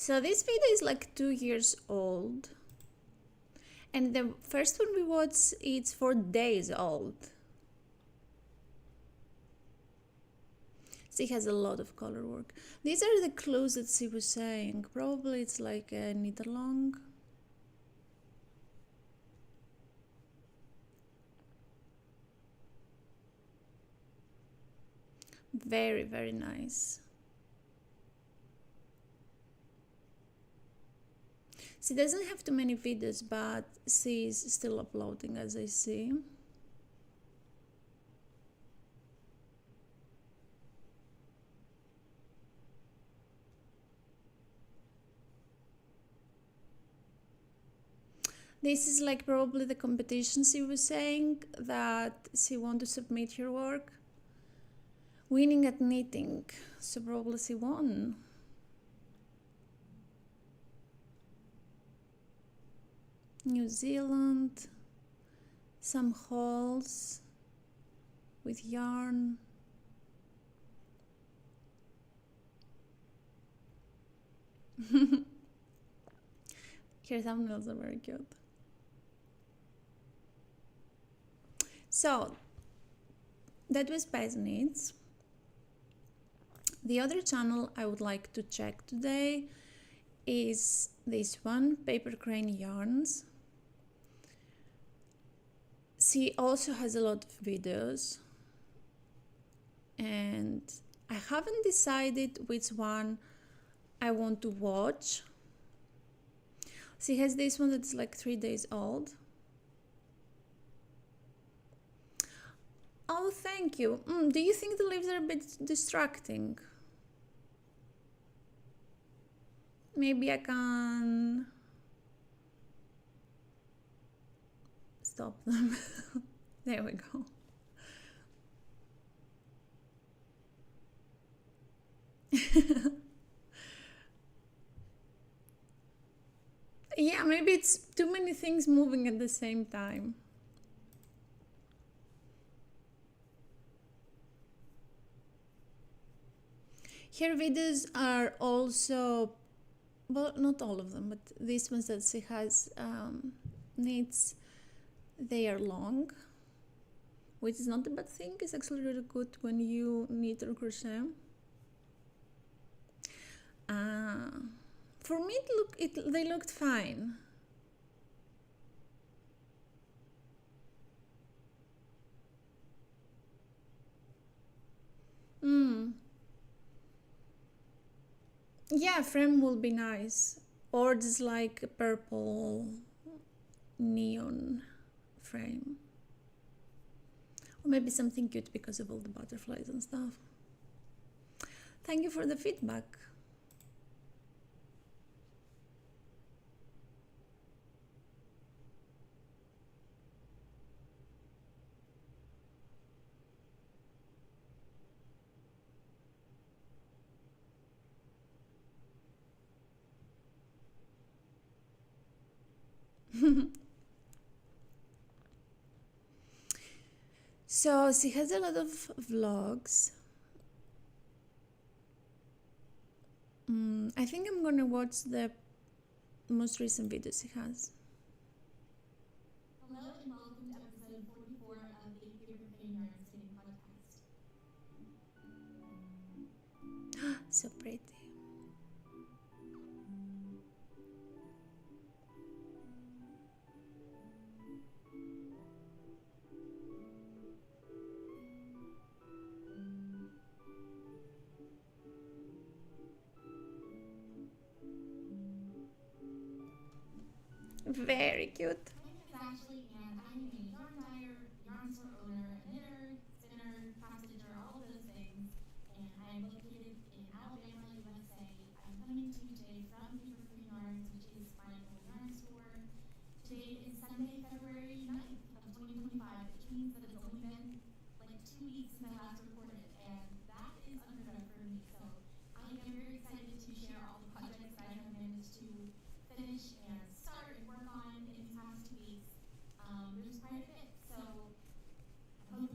So this video is like 2 years old, and the first one we watched, it's 4 days old. She has a lot of color work. These are the clues that she was saying. Probably it's like a knit along. Very, very nice. She doesn't have too many videos, but she's still uploading, as I see. This is like probably the competition she was saying that she want to submit her work. Winning at knitting, so probably she won. New Zealand, some hauls with yarn. Her thumbnails are very cute. So that was Pez Knits. The other channel I would like to check today is this one, Paper Crane Yarns. She also has a lot of videos, and I haven't decided which one I want to watch. She has this one that's like 3 days old. Oh, thank you. Do you think the leaves are a bit distracting? Maybe I can stop them. There we go. Yeah, maybe it's too many things moving at the same time. Her videos are also, well, not all of them, but these ones that she has knits, they are long, which is not a bad thing. It's actually really good when you knit or crochet. For me, they looked fine. Yeah, frame will be nice, or just like a purple neon frame, or maybe something cute because of all the butterflies and stuff. Thank you for the feedback. So she has a lot of vlogs. I think I'm gonna watch the most recent videos she has. Hello and welcome to episode 44 of the Paper Crane Yarn Spinning Podcast. So pretty. Very cute. My name is Ashley and I am a yarn dyer, yarn store owner, a knitter, spinner, cross stitcher, all of those things. And I am located in Alabama, USA. I'm coming to you today from Paper Crane Yarns, which is my local yarn store. Today is Sunday, February 9th of 2025, which means that it's only been like 2 weeks since I last recorded, and that is unheard of for me. So I am very excited to share all the projects that I have managed to finish and start and work on in these past 2 weeks. There's quite a bit, so I hope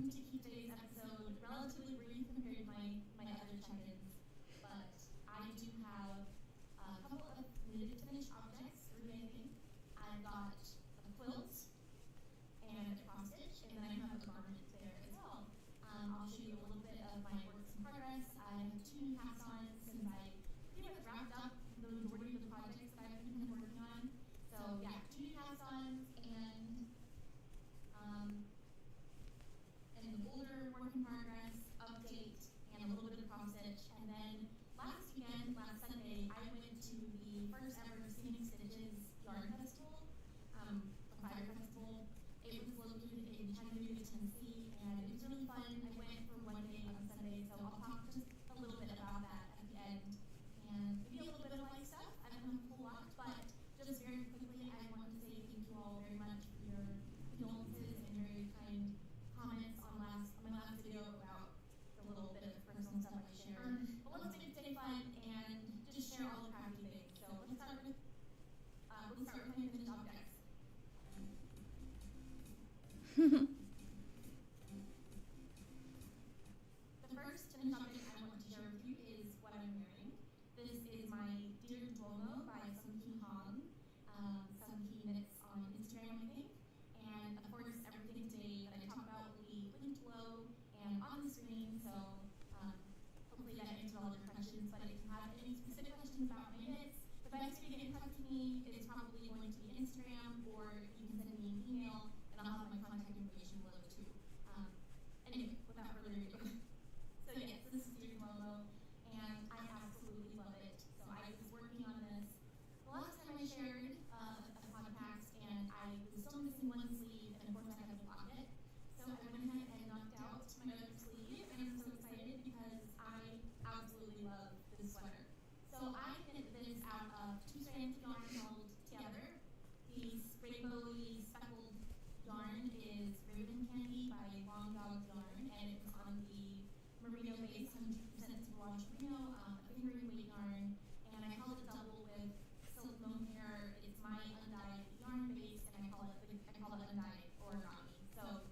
dog yarn, and it was on the merino base, 100% superwash merino, fingering weight yarn, and I held it double with silk mohair. It's my undyed yarn base, and I call it undyed origami. So,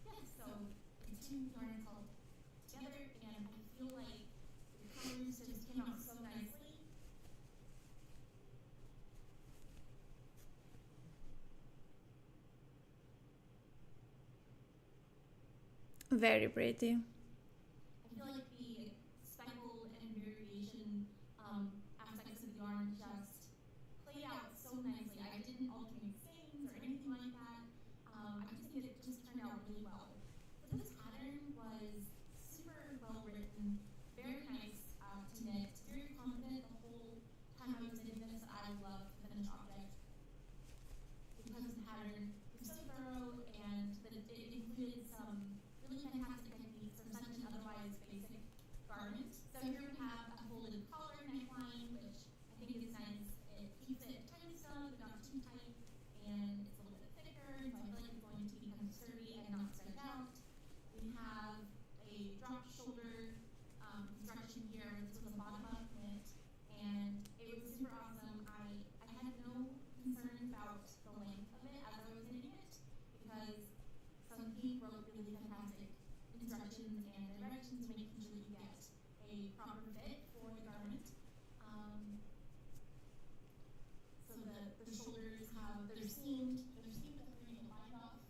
yeah, so the two yarns held together, and I feel like the colors just came out so nicely. Very pretty. I feel like the speckle and variation aspects of the yarn just played out so nicely. I didn't alternate seams or anything like that. I just think it just turned out really well. So this pattern was super well written, very nice to knit, very confident the whole time I was knitting this. I loved the finished object because the pattern was so thorough and that it included some really fantastic techniques for such an otherwise basic garment. So here we have a folded collar neckline, which I think is nice. It keeps it tightly snug, but not too tight, and it's a little bit thicker, so I feel like it's going to be kind of sturdy and not stretch out. We have a drop shoulder construction here. This was a bottom-up knit, and it was super awesome. I had no concern about the length of it as I was knitting it, because some Pete wrote really fantastic instructions and directions making sure that you get a proper fit for the garment. So the shoulders they're seamed but they're going to line off.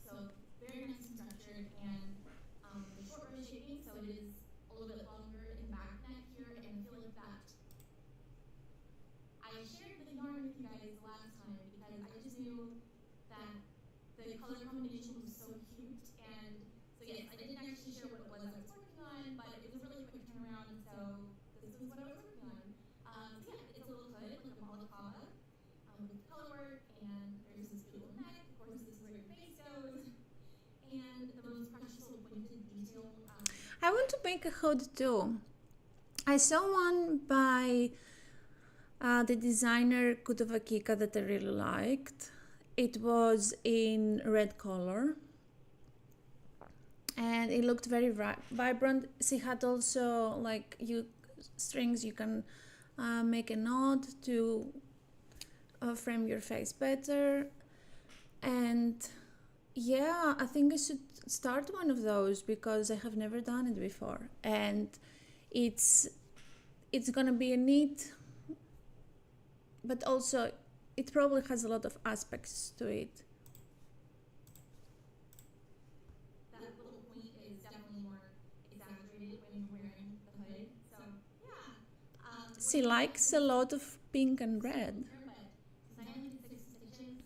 So very nice and structured, and the short row shaping, so it is a little bit longer in the back neck here, and I feel like that I shared the yarn with you guys last time because I just knew that the color combination was so cute, and so yes, I didn't actually share what it was I was working on, but it was a really quick turnaround, and so this was what I was working on. So yeah, it's a little hood, like a balaclava, with color work, and there's this cute little neck. Of course, this is where your face goes, and the most precious little pointed detail. I want to make a hood too. I saw one by the designer Kutuvakika that I really liked. It was in red color and it looked very vibrant. She had also like strings you can make a knot to frame your face better, and yeah, I think I should start one of those because I have never done it before, and it's gonna be a neat, but also it probably has a lot of aspects to it. That little point is definitely more exaggerated when you're wearing the hood. So yeah. She likes a lot of pink and red. But since I only did 6 stitches,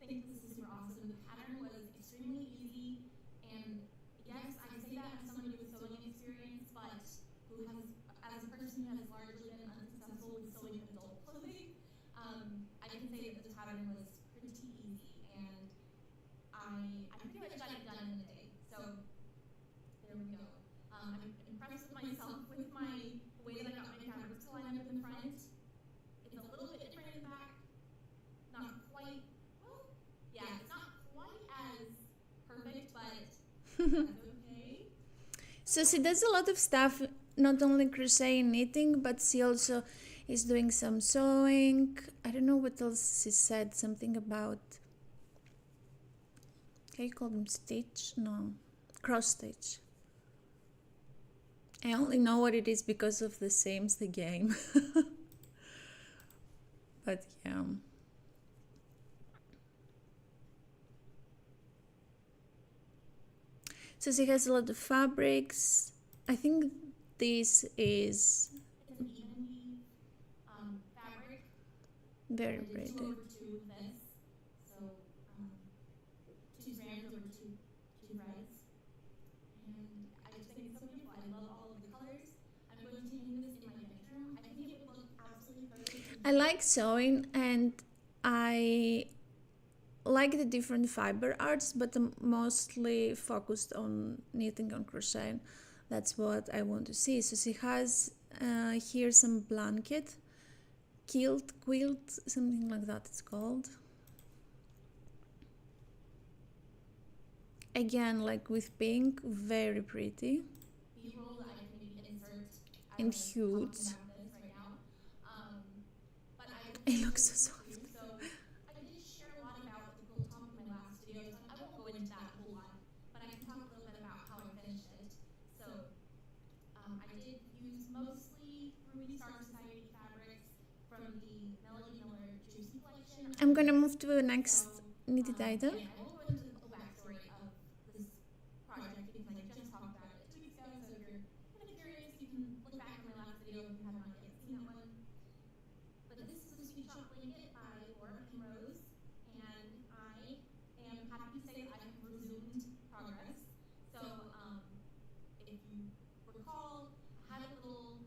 I think this is super awesome. The pattern was extremely easy, and yes, I say that as somebody with sewing experience, but who has, as a person who has largely been unsuccessful with sewing adult clothing, I can say that this pattern was pretty easy, and I pretty much got it done in a day. So there we go. I'm impressed with myself with the way that I got my fabrics to line up in the front. It's a little bit different in the back. Not quite, well, yeah, it's not quite as perfect, but that's okay. So she does a lot of stuff, not only crochet and knitting, but she also is doing some sewing. I don't know what else she said, something about, can you call them stitch? No, cross stitch. I only know what it is because of the Sims, the game. But yeah. So she has a lot of fabrics. I think this is It's an even weave fabric. very I did pretty. 2 over 2 with this, so 2 strands over 2 threads, and I just think it's so beautiful. I love all of the colors. I'm going to hang this in my bedroom. I think it would look absolutely perfect. I like sewing and I like the different fiber arts, but I'm mostly focused on knitting and crochet. That's what I want to see. So she has here some blanket, quilt, something like that it's called. Again, like with pink, very pretty B-roll that I can maybe insert and as I'm huge. talking about this right now. But I will It do looks so this soft. too. So I did share a lot about the quilt top in my last video, so I won't go into that a whole lot, but I can talk a little bit about how I finished it. So I did use mostly Ruby Star Society fabrics from the Melody Miller Juicy collection. I'm gonna move to the next knitted item. Again, I won't go into the backstory of this project because I just talked about it 2 weeks ago, so if you're kind of curious, you can look back on my last video if you have not yet seen that one. But this is a Sweet Shop blanket by Laura Penrose, and I am happy to say that I have resumed progress. So, if you recall, I had a little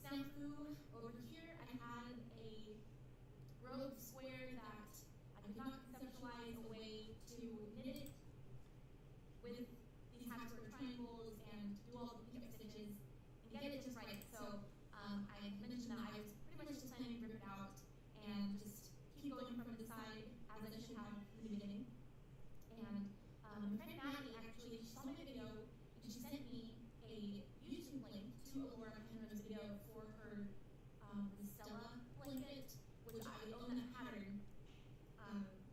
snafu over here. I had a row of square that I could not conceptualize a way to knit it with these half square triangles and do all the pick up stitches and get it just right. So I mentioned that I was pretty much just planning to rip it out and just keep going from the side as I should have in the beginning. And my friend Maddie actually, she saw my video and she sent me a YouTube link to a Laura Penrose video for her the Stella blanket, which I own that pattern.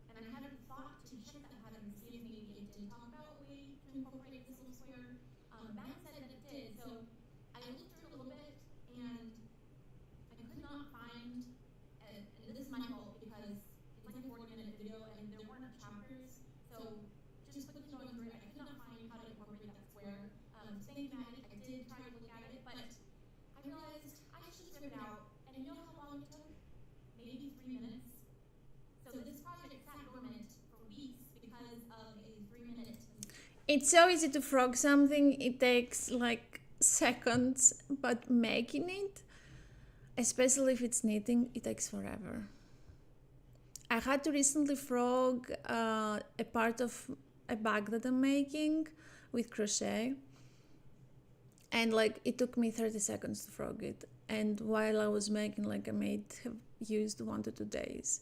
And I had a thought to check that pattern to see if maybe it did talk about a way to incorporate this little square. Matt said that it did, so I looked through a little bit and I could not find, and this is my fault because it's like a 40-minute video and there weren't chapters, so just quickly going through it, I could not find how to incorporate that square. So thank you, Maddie. I did try to look at it, but I realized I should just rip it out. And you know how long it took? Maybe 3 minutes. So this project sat dormant for weeks because of a 3-minute mistake. It's so easy to frog something, it takes like seconds, but making it, especially if it's knitting, it takes forever. I had to recently frog a part of a bag that I'm making with crochet, and like it took me 30 seconds to frog it, and while I was making, like I may have used 1 to 2 days.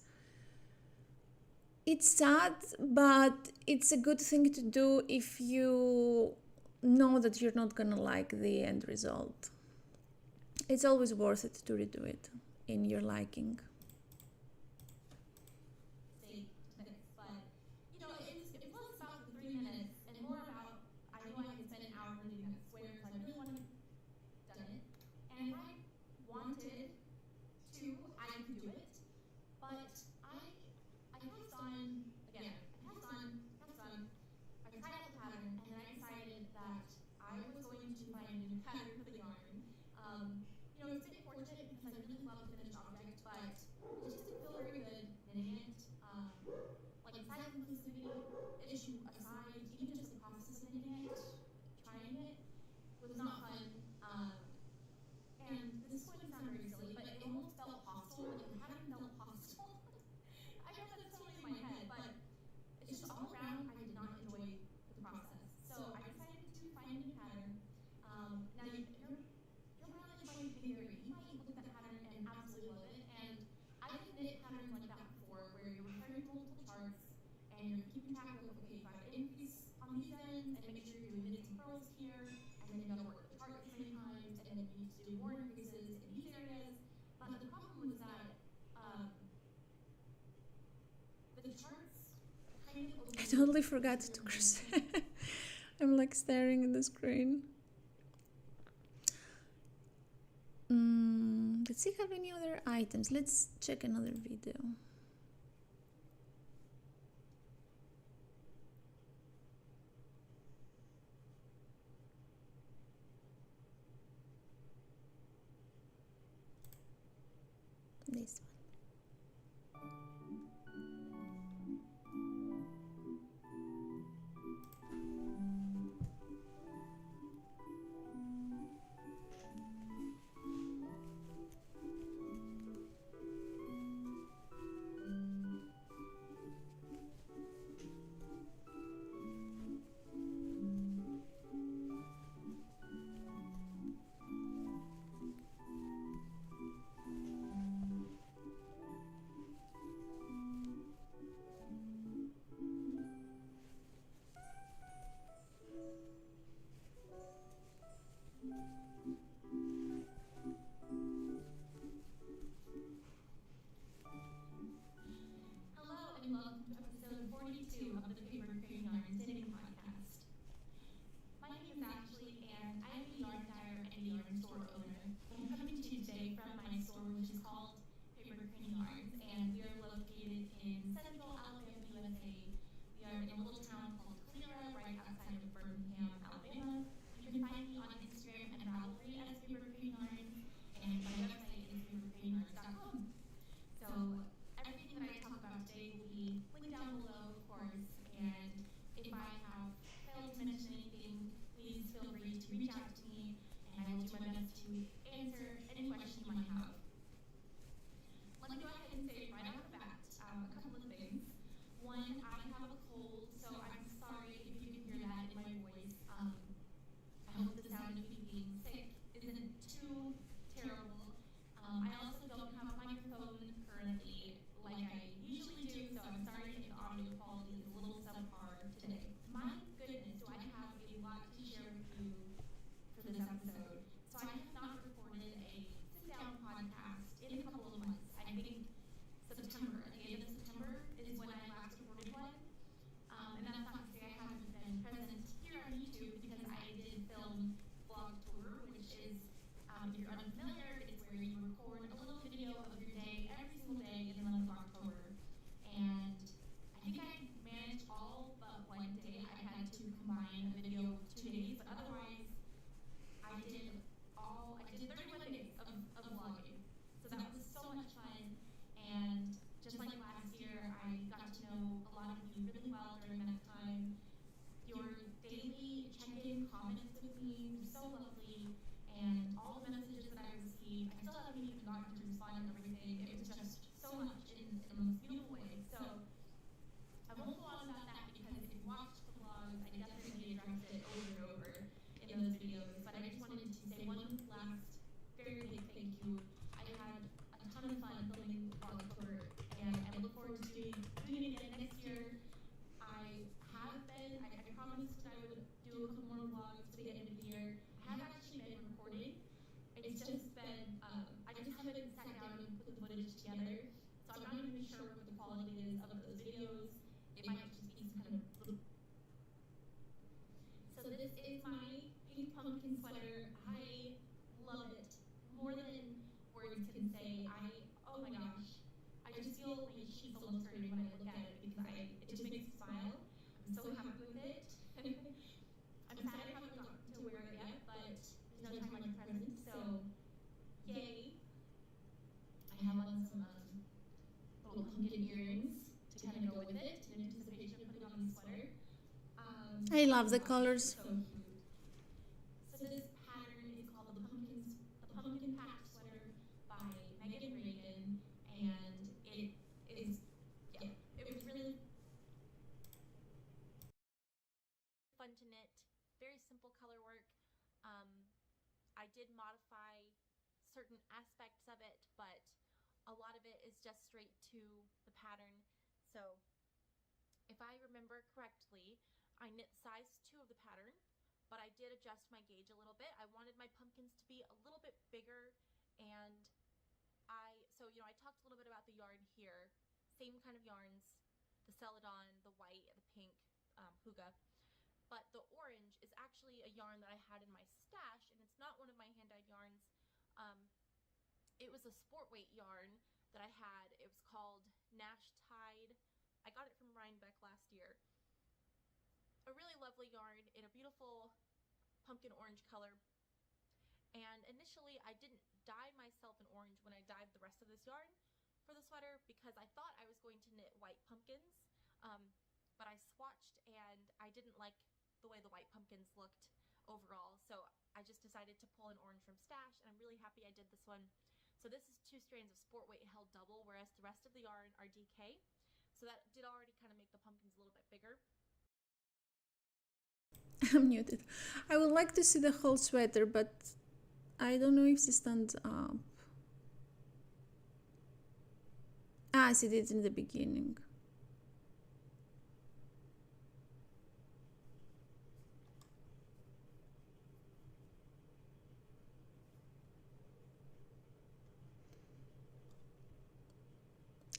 It's sad, but it's a good thing to do if you know that you're not gonna like the end result. It's always worth it to redo it in your liking. Stay to this, but you know, it's less about the 3 minutes and more about I know I could spend an hour knitting that square, so I really wanted done it. And if I wanted to, I could do it. But I passed on again. I passed on. I tried out the pattern, and then I decided that I was going to find a new pattern for the yarn. You know, it's a bit fortunate because I really love the finished object, but it just didn't feel very good knitting it. Like size inclusivity issue aside, even just the process of knitting it, trying it, was not fun. And this is going to sound very silly, but it almost felt hostile, like the pattern felt hostile. I know that's totally in my head, but it's just all around, I did not enjoy the process. So I decided to find a new pattern. Now you're around this way behavior, you might look at that pattern and absolutely love it. And I've knit patterns like that before, where you're referring to multiple charts and you're keeping track of, okay, if I increase on these ends and make sure you're doing knits and purls here, and then you gotta work the chart as many times, and then you need to do more increases in these areas. But the problem was that the charts kind of I totally forgot to crochet. I'm like staring at the screen. Let's see if I have any other items. Let's check another video. This one. of the Paper Creating Yarns Knitting Podcast. My name is Ashley, and I am a yarn dyer and a yarn store owner. I'm coming to you today from my store, which is called Paper Creating Yarns, and we are located in central Alabama, USA. We are in a little town called Cleara, right outside of Birmingham, Alabama. You can find me on Instagram and Ravelry as Paper Creating Yarns, and my website is papercreatingyarns.com. So everything that I talk about today will be linked down below, of course, and if I have failed to mention anything, please feel free to reach out to me, and I will do my best to answer any question you might have. Let me go ahead and say right off the bat a couple of things. One, I have a cold, so I'm sorry if you can hear that in my voice. I hope the sound of me being sick isn't too terrible. I also don't have a microphone currently like I usually do, so I'm sorry if the audio quality is a little subpar today. My goodness, do I have a lot to share with you for this episode. So I have not recorded a sit-down podcast in a couple of months. I think September, at the end of September is when I last recorded one. And that's not to say I haven't been present here on YouTube, because I did film Vlog Tour, which is, if you're unfamiliar, it's where you record a little video of your day every single day in the month of October. And I think I managed all but one day. I had to combine a video with 2 days, but otherwise I did 31 days of vlogging. So that was so much fun, and just like last year, I got to know a lot of you really well during that time. Your daily check-in comments with me were so lovely, and all the messages that I received, I still haven't even gotten to respond to everything. It was just so much in the most beautiful way. So I won't go on about that, because if you watched the vlogs, I definitely addressed it over and over in those videos. But I just wanted to say one last very big thank you. I had a ton of fun filming Vlog Tour, and I look forward to doing it again next year. I promised that I would do a couple more vlogs to the end of the year. I have actually been recording. It's just been, I just haven't sat down and put the footage together. So I'm not even sure what the quality is of those videos. It might just be some kind of little. So this is my pink pumpkin sweater. I love it more than words can say. Oh my gosh, I just feel my cheeks almost hurting when I look at it, because it just makes me smile. I'm so happy with it. I'm sad I haven't gotten to wear it yet, but there's no time like the present, so yay. I have on some little pumpkin earrings to kind of go with it in anticipation of putting on the sweater. I love the colors. So cute. So this pattern is called the Pumpkin Patch Sweater by Megan Reagan, and it was really fun to knit. Very simple color work. I did modify certain aspects of it, but a lot of it is just straight to the pattern. So if I remember correctly, I knit size 2 of the pattern, but I did adjust my gauge a little bit. I wanted my pumpkins to be a little bit bigger, and I talked a little bit about the yarn here. Same kind of yarns, the Celadon, the white, the pink, Huga. But the orange is actually a yarn that I had in my stash, and it's not one of my hand-dyed yarns. It was a sport weight yarn that I had. It was called Nash Tide. I got it from Rhinebeck last year. A really lovely yarn in a beautiful pumpkin orange color. And initially I didn't dye myself in orange when I dyed the rest of this yarn for the sweater, because I thought I was going to knit white pumpkins, but I swatched and I didn't like the way the white pumpkins looked overall, so I just decided to pull an orange from stash, and I'm really happy I did this one. So this is 2 strands of sport weight held double, whereas the rest of the yarn are DK. So that did already kind of make the pumpkins a little bit bigger. I'm muted. I would like to see the whole sweater, but I don't know if she stands up. Ah, she did in the beginning.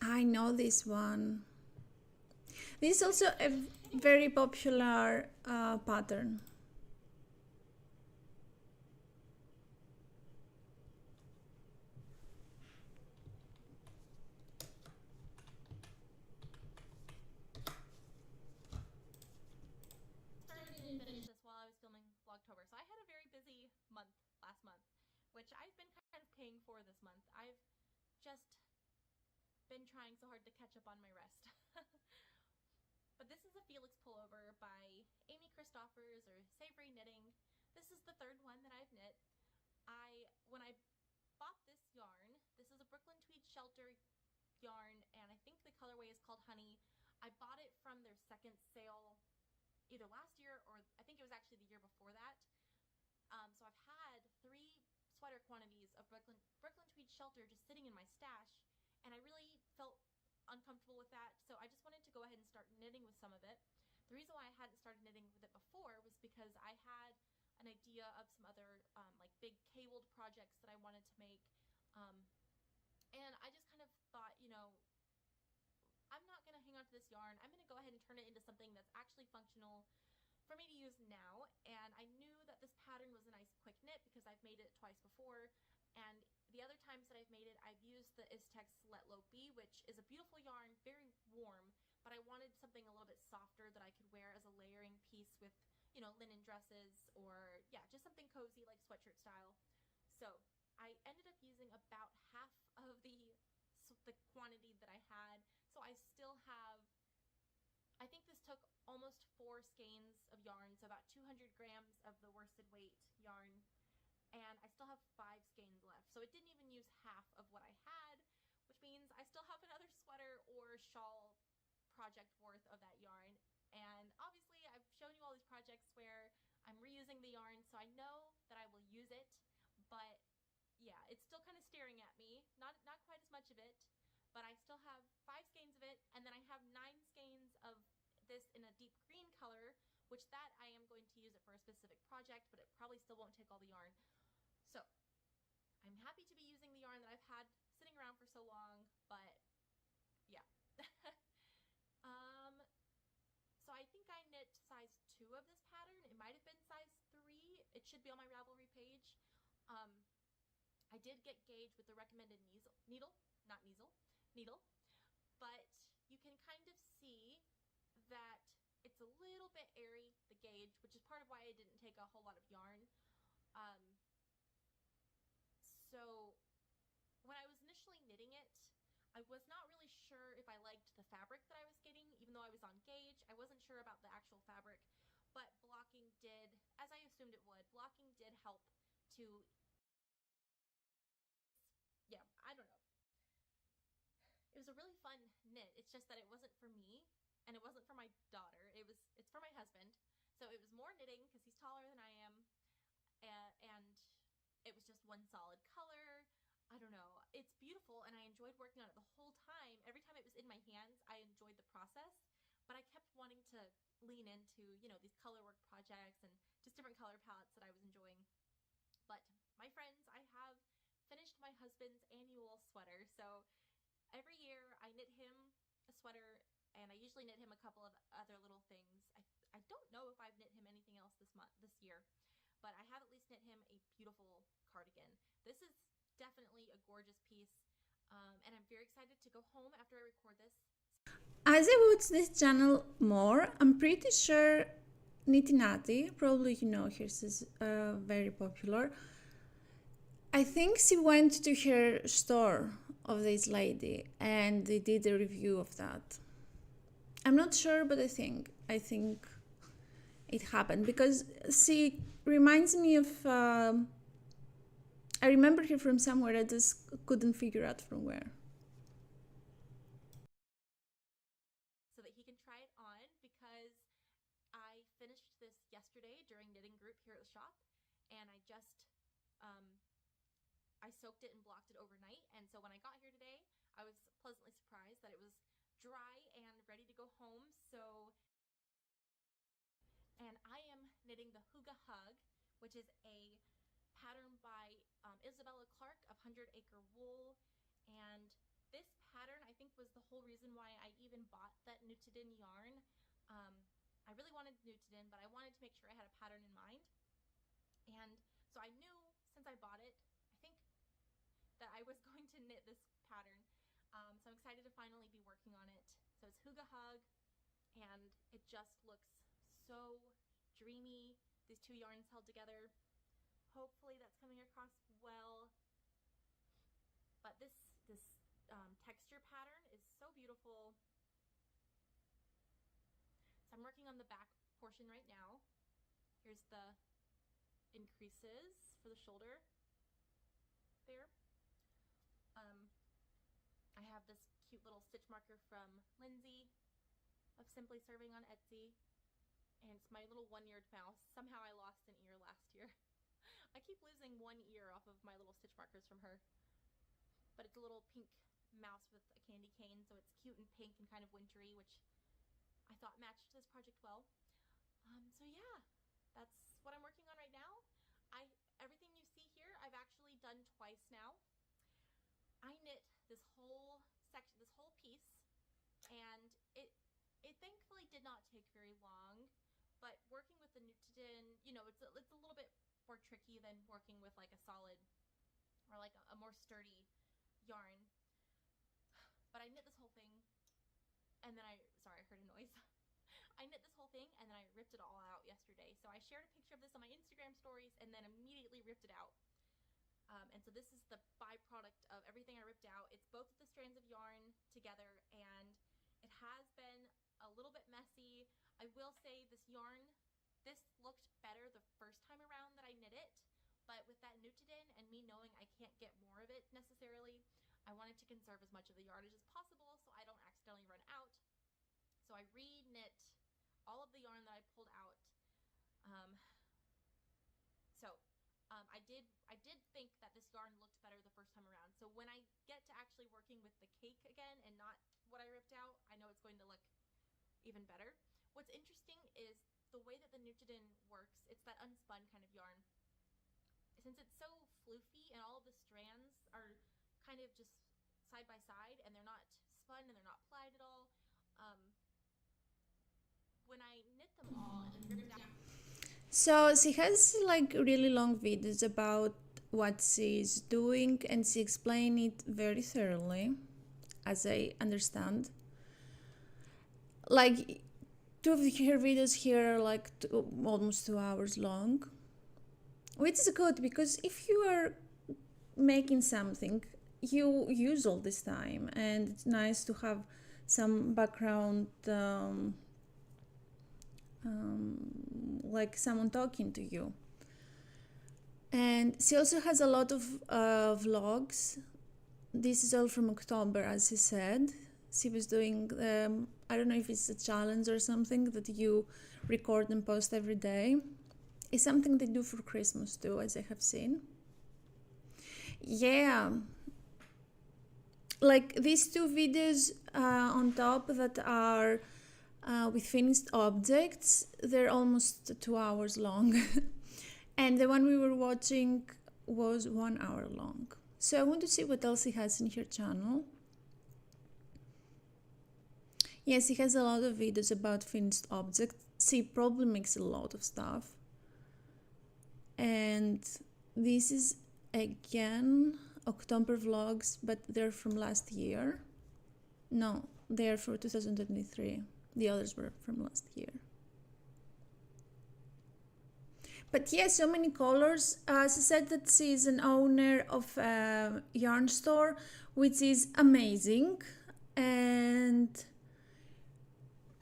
I know this one. This is also a very popular pattern. Started and finished this while I was filming Vlogtober, so I had a very busy month last month, which I've been kind of paying for this month. I've just been trying so hard to catch up on my rest. But this is a Felix pullover by Amy Christoffers or Savory Knitting. This is the third one that I've knit. When I bought this yarn, this is a Brooklyn Tweed Shelter yarn, and I think the colorway is called Honey. I bought it from their second sale either last year or I think it was actually the year before that. So I've had 3 sweater quantities of Brooklyn Tweed Shelter just sitting in my stash, and I really felt uncomfortable with that, so I just wanted to go ahead and start knitting with some of it. The reason why I hadn't started knitting with it before was because I had an idea of some other like big cabled projects that I wanted to make, and I just kind of thought, you know, I'm not going to hang on to this yarn. I'm going to go ahead and turn it into something that's actually functional for me to use now. And I knew that this pattern was a nice quick knit because I've made it twice before, and the other times that I've made it, I've used the Iztex Let Low Be, which is a beautiful yarn, very warm, but I wanted something a little bit softer that I could wear as a layering piece with, you know, linen dresses, or yeah, just something cozy like sweatshirt style. So I ended up using about half of the quantity that I had, so I still have, I think this took almost 4 skeins of yarn, so about 200 grams of the worsted weight yarn, and I still have 5 skeins left. So it didn't even use half of what I had, which means I still have another sweater or shawl project worth of that yarn. And obviously I've shown you all these projects where I'm reusing the yarn, so I know that I will use it, but yeah, it's still kind of staring at me. Not quite as much of it, but I still have 5 skeins of it, and then I have 9 skeins of this in a deep green color, which that I am going to use it for a specific project, but it probably still won't take all the yarn. So I'm happy to be using the yarn that I've had sitting around for so long, but yeah. So I think I knit size 2 of this pattern. It might have been size 3. It should be on my Ravelry page. I did get gauge with the recommended needle, but you can kind of see that it's a little bit airy, the gauge, which is part of why I didn't take a whole lot of yarn. So when I was initially knitting it, I was not really sure if I liked the fabric that I was getting, even though I was on gauge. I wasn't sure about the actual fabric, but blocking did, as I assumed it would, blocking did help to, yeah, I don't know. It was a really fun knit. It's just that it wasn't for me, and it wasn't for my daughter. It's for my husband. So it was more knitting because he's taller than I am, and it was just one solid color. I don't know. It's beautiful, and I enjoyed working on it the whole time. Every time it was in my hands, I enjoyed the process, but I kept wanting to lean into, you know, these color work projects and just different color palettes that I was enjoying. But my friends, I have finished my husband's annual sweater. So every year I knit him a sweater, and I usually knit him a couple of other little things. I don't know if I've knit him anything else this year, but I have at least knit him a beautiful cardigan. This is definitely a gorgeous piece, and I'm very excited to go home after I record this. As I watch this channel more, I'm pretty sure Nitty, probably you know her, she's very popular. I think she went to her store of this lady and they did a review of that. I'm not sure, but I think it happened because she reminds me of, I remember her from somewhere, I just couldn't figure out from where. So that he can try it on, because I finished this yesterday during knitting group here at the shop, and I just, I soaked it and blocked it overnight, and so when I got here today, I was pleasantly surprised that it was dry and ready to go home. So, and I am knitting the Hygge Hug, which is a pattern by Isabella Clark of 100 Acre Wool, and this pattern I think was the whole reason why I even bought that Nutidin yarn. I really wanted Nutidin, but I wanted to make sure I had a pattern in mind. And so I knew since I bought it, I think, that I was going to knit this pattern. So I'm excited to finally be working on it. So it's Hygge Hug, and it just looks so dreamy. These two yarns held together. Hopefully that's coming across well. But this texture pattern is so beautiful. So I'm working on the back portion right now. Here's the increases for the shoulder there. I have this cute little stitch marker from Lindsay of Simply Serving on Etsy, and it's my little one-eared mouse. Somehow I lost an ear last year. I keep losing one ear off of my little stitch markers from her. But it's a little pink mouse with a candy cane, so it's cute and pink and kind of wintry, which I thought matched this project well. So yeah, that's what I'm working on right now. Everything you see here, I've actually done twice now. I knit this whole section, this whole piece, and it thankfully did not take very long. But working with the Nutidin, you know, it's a little bit more tricky than working with like a solid or like a more sturdy yarn. But I knit this whole thing, and then sorry, I heard a noise. I knit this whole thing, and then I ripped it all out yesterday. So I shared a picture of this on my Instagram stories and then immediately ripped it out. And so this is the byproduct of everything I ripped out. It's both of the strands of yarn together, and it has been a little bit messy. I will say this looked better the first time around that I knit it, but with that Nutidin and me knowing I can't get more of it necessarily, I wanted to conserve as much of the yardage as possible so I don't accidentally run out. So I re-knit all of the yarn that I pulled out. I did think that this yarn looked better the first time around. So when I get to actually working with the cake again and not what I ripped out, I know it's going to look even better. What's interesting is the way that the Nutidin works. It's that unspun kind of yarn. Since it's so floofy and all of the strands are kind of just side by side and they're not spun and they're not plied at all, when I knit them all and ripped out. So she has like really long videos about what she's doing, and she explains it very thoroughly, as I understand. Like, two of her videos here are like almost 2 hours long, which is good because if you are making something, you use all this time, and it's nice to have some background, like someone talking to you. And she also has a lot of vlogs. This is all from October, as she said. She was doing, I don't know if it's a challenge or something that you record and post every day. It's something they do for Christmas too, as I have seen. Yeah. Like these two videos on top that are with finished objects, they're almost 2 hours long. And the one we were watching was 1 hour long. So I want to see what else she has in her channel. Yes, she has a lot of videos about finished objects. She probably makes a lot of stuff. And this is again October vlogs, but they're from last year. No, they're for 2023. The others were from last year. But yeah, so many colors. She said that she is an owner of a yarn store, which is amazing and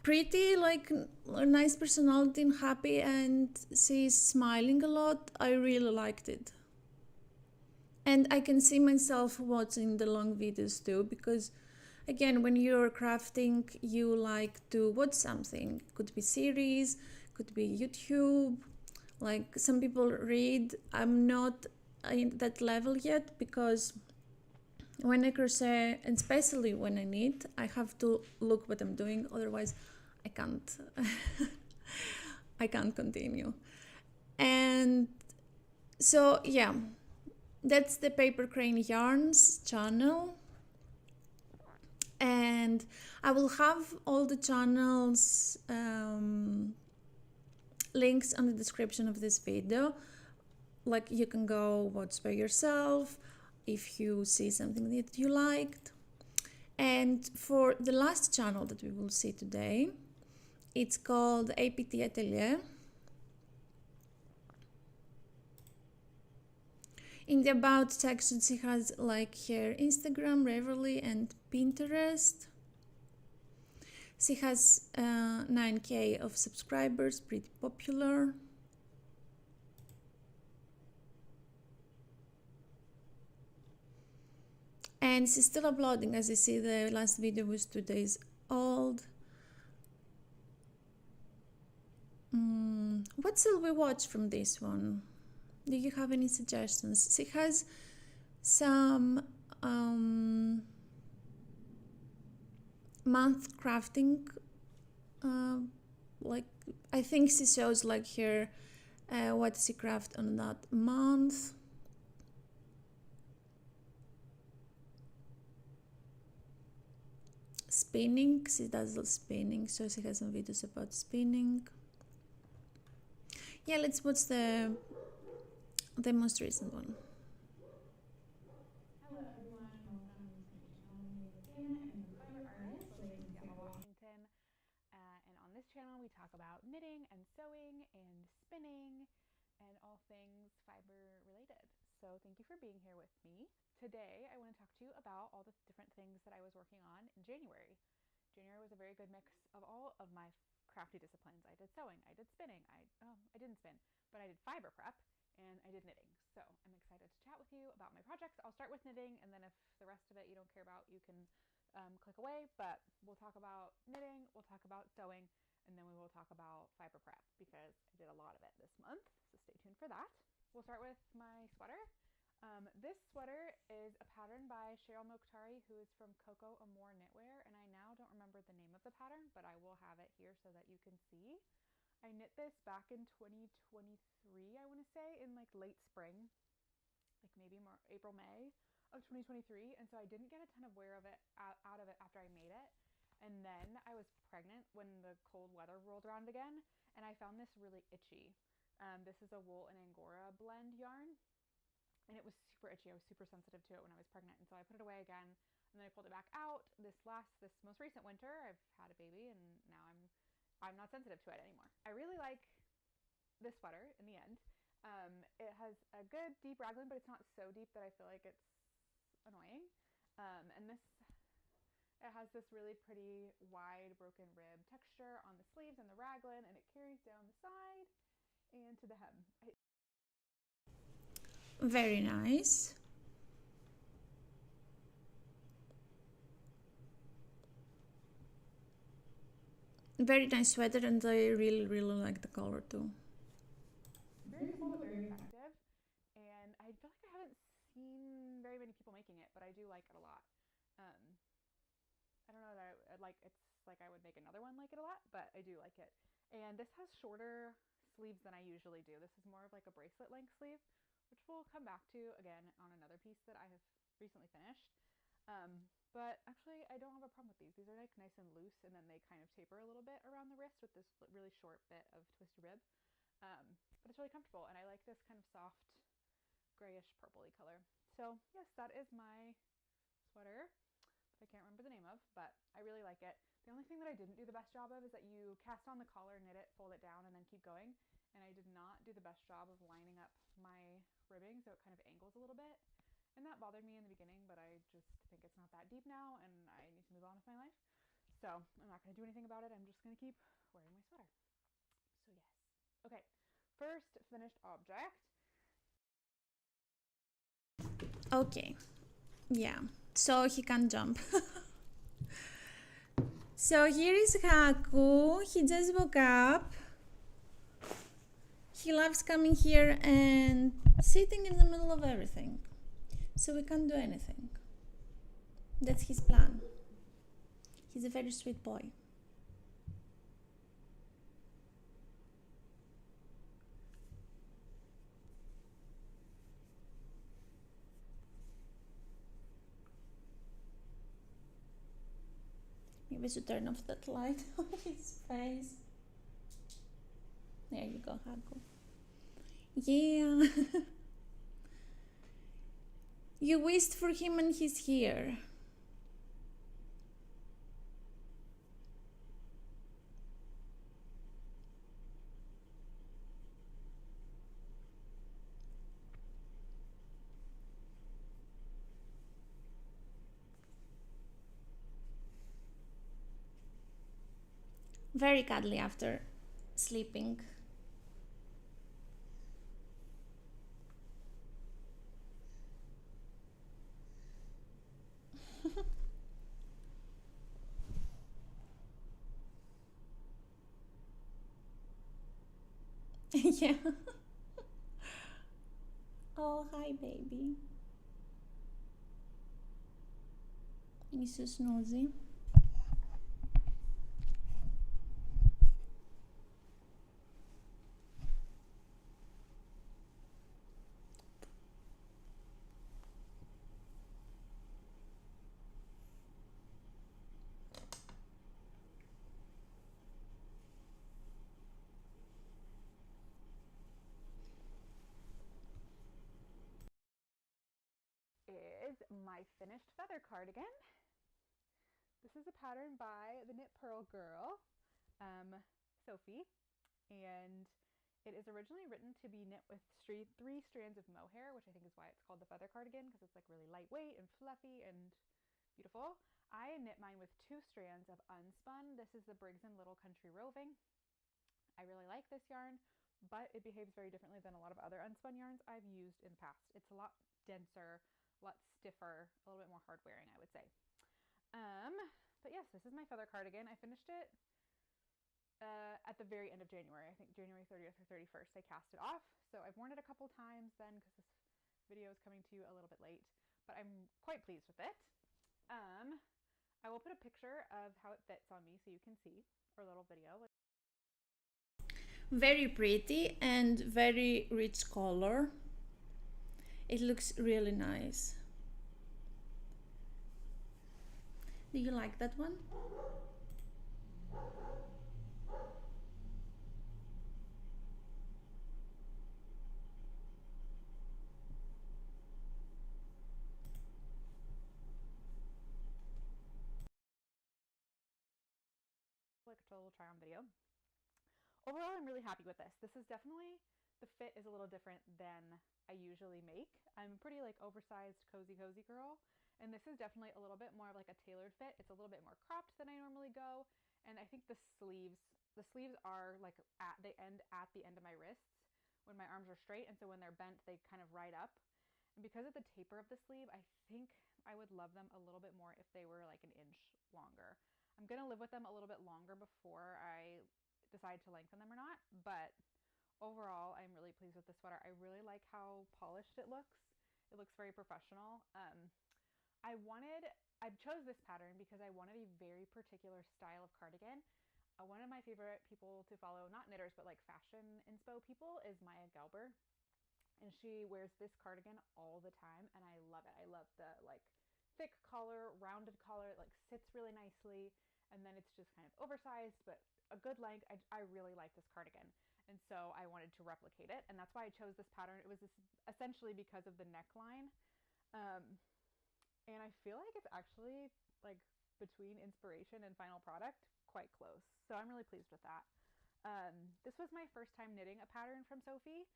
pretty, like a nice personality and happy, and she's smiling a lot. I really liked it. And I can see myself watching the long videos too, because again, when you're crafting, you like to watch something. Could be series, could be YouTube. Like some people read. I'm not in that level yet, because when I crochet, and especially when I knit, I have to look what I'm doing. Otherwise, I can't. I can't continue. And so yeah, that's the Paper Crane Yarns channel. And I will have all the channels links on the description of this video. Like, you can go watch by yourself if you see something that you liked. And for the last channel that we will see today, it's called APT Atelier. In the About section, she has like her Instagram, Reverly, and Pinterest. She has 9K of subscribers, pretty popular. And she's still uploading. As you see, the last video was 2 days old. What shall we watch from this one? Do you have any suggestions? She has some month crafting, like I think she shows like her what she craft on that month. Spinning, she does the spinning, so she has some videos about spinning. Yeah, let's watch the most recent one. Hello everyone, welcome to my channel. My name is Anna. I'm a fiber artist living in Seattle, Washington. And on this channel we talk about knitting and sewing and spinning and all things fiber related. So thank you for being here with me. Today I want to talk to you about all the different things that I was working on in January. January was a very good mix of all of my crafty disciplines. I did sewing, I did spinning, I didn't spin, but I did fiber prep, and I did knitting. So I'm excited to chat with you about my projects. I'll start with knitting, and then if the rest of it you don't care about, you can click away, but we'll talk about knitting, we'll talk about sewing, and then we will talk about fiber prep because I did a lot of it this month, so stay tuned for that. We'll start with my sweater. This sweater is a pattern by Cheryl Mokhtari, who is from Coco Amour Knitwear, and I now don't remember the name of the pattern, but I will have it here so that you can see. I knit this back in 2023, I want to say, in like late spring, like maybe more April, May of 2023, and so I didn't get a ton of wear of it out of it after I made it. And then I was pregnant when the cold weather rolled around again, and I found this really itchy. This is a wool and Angora blend yarn, and it was super itchy. I was super sensitive to it when I was pregnant, and so I put it away again, and then I pulled it back out this most recent winter. I've had a baby, and now I'm not sensitive to it anymore. I really like this sweater in the end. It has a good deep raglan, but it's not so deep that I feel like it's annoying. And it has this really pretty wide broken rib texture on the sleeves and the raglan, and it carries down the side and to the hem. Very nice. Very nice sweater, and I really like the color too. Very simple but very effective, and I feel like I haven't seen very many people making it, but I do like it a lot. I don't know that it's like I would make another one like it a lot, but I do like it. And this has shorter sleeves than I usually do. This is more of like a bracelet length sleeve, which we'll come back to again on another piece that I have recently finished. But actually I don't have a problem with these. These are like nice and loose, and then they kind of taper a little bit around the wrist with this really short bit of twisted rib. But it's really comfortable, and I like this kind of soft grayish purpley color. So yes, that is my sweater. I can't remember the name of, but I really like it. The only thing that I didn't do the best job of is that you cast on the collar, knit it, fold it down, and then keep going. And I did not do the best job of lining up my ribbing, so it kind of angles a little bit. And that bothered me in the beginning, but I just think it's not that deep now, and I need to move on with my life. So I'm not going to do anything about it. I'm just going to keep wearing my sweater. So yes. Okay, first finished object. Okay, yeah, so he can jump. So here is Haku. He just woke up. He loves coming here and sitting in the middle of everything, so we can't do anything. That's his plan. He's a very sweet boy. we should turn off that light on his face. There you go, Haku. Yeah. You wished for him and he's here. Very cuddly after sleeping. Yeah. Oh, hi, baby. He's so snoozy. Is my finished feather cardigan. This is a pattern by the Knit Pearl girl, Sophie, and it is originally written to be knit with three strands of mohair, which I think is why it's called the feather cardigan, because it's like really lightweight and fluffy and beautiful. I knit mine with 2 strands of unspun. This is the Briggs & Little Country Roving. I really like this yarn, but it behaves very differently than a lot of other unspun yarns I've used in the past. It's a lot denser, a lot stiffer, a little bit more hard wearing, I would say. But yes, this is my feather cardigan. I finished it at the very end of January. I think January 30th or 31st I cast it off. So I've worn it a couple times then because this video is coming to you a little bit late, but I'm quite pleased with it. I will put a picture of how it fits on me so you can see, or a little video. Very pretty and very rich color. It looks really nice. Do you like that one? Like a total try on video. Overall, I'm really happy with this. This is definitely, the fit is a little different than I usually make. I'm a pretty like oversized cozy girl, and this is definitely a little bit more of like a tailored fit. It's a little bit more cropped than I normally go, and I think the sleeves are like they end at the end of my wrists when my arms are straight, and so when they're bent they kind of ride up. And because of the taper of the sleeve, I think I would love them a little bit more if they were like an inch longer. I'm gonna live with them a little bit longer before I decide to lengthen them or not, but overall I'm really pleased with the sweater. I really like how polished it looks. It looks very professional. I chose this pattern because I wanted a very particular style of cardigan. One of my favorite people to follow, not knitters but like fashion inspo people, is Maya Galber, and she wears this cardigan all the time and I love it. I love the like thick collar, rounded collar. It like sits really nicely, and then it's just kind of oversized but a good length. I really like this cardigan, and so I wanted to replicate it, and that's why I chose this pattern. It was essentially because of the neckline, and I feel like it's actually like between inspiration and final product quite close, so I'm really pleased with that. This was my first time knitting a pattern from Sophie,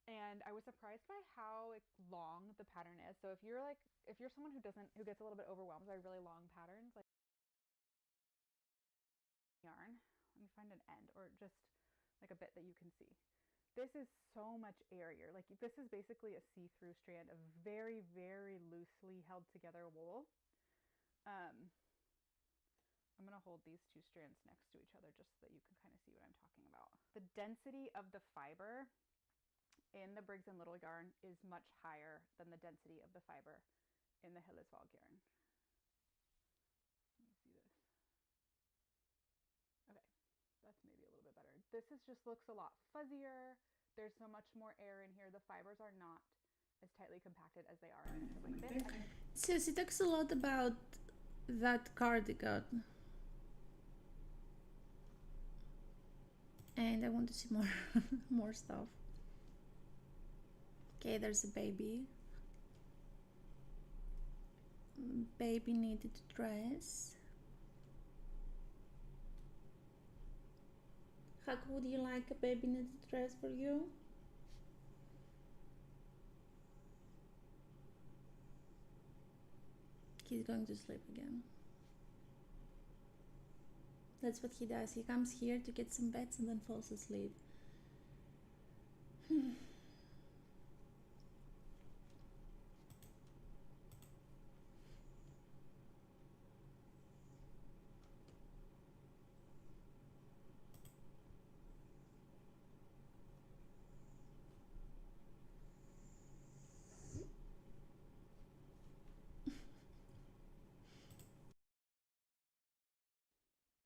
and I was surprised by how long the pattern is. So if you're someone who gets a little bit overwhelmed by really long patterns, like yarn, let me find an end or just like a bit that you can see. This is so much airier. Like this is basically a see-through strand of very, very loosely held together wool. I'm gonna hold these 2 strands next to each other just so that you can kind of see what I'm talking about. The density of the fiber in the Briggs & Little yarn is much higher than the density of the fiber in the Hillesvåg yarn. Let me see this. Okay, that's maybe a little bit better. This just looks a lot fuzzier. There's so much more air in here. The fibers are not as tightly compacted as they are in like this. So she talks a lot about that cardigan. and I want to see more more stuff. Okay, there's a baby. Baby needed dress. Haku, would you like a baby knitted dress for you? He's going to sleep again. That's what he does. He comes here to get some beds and then falls asleep.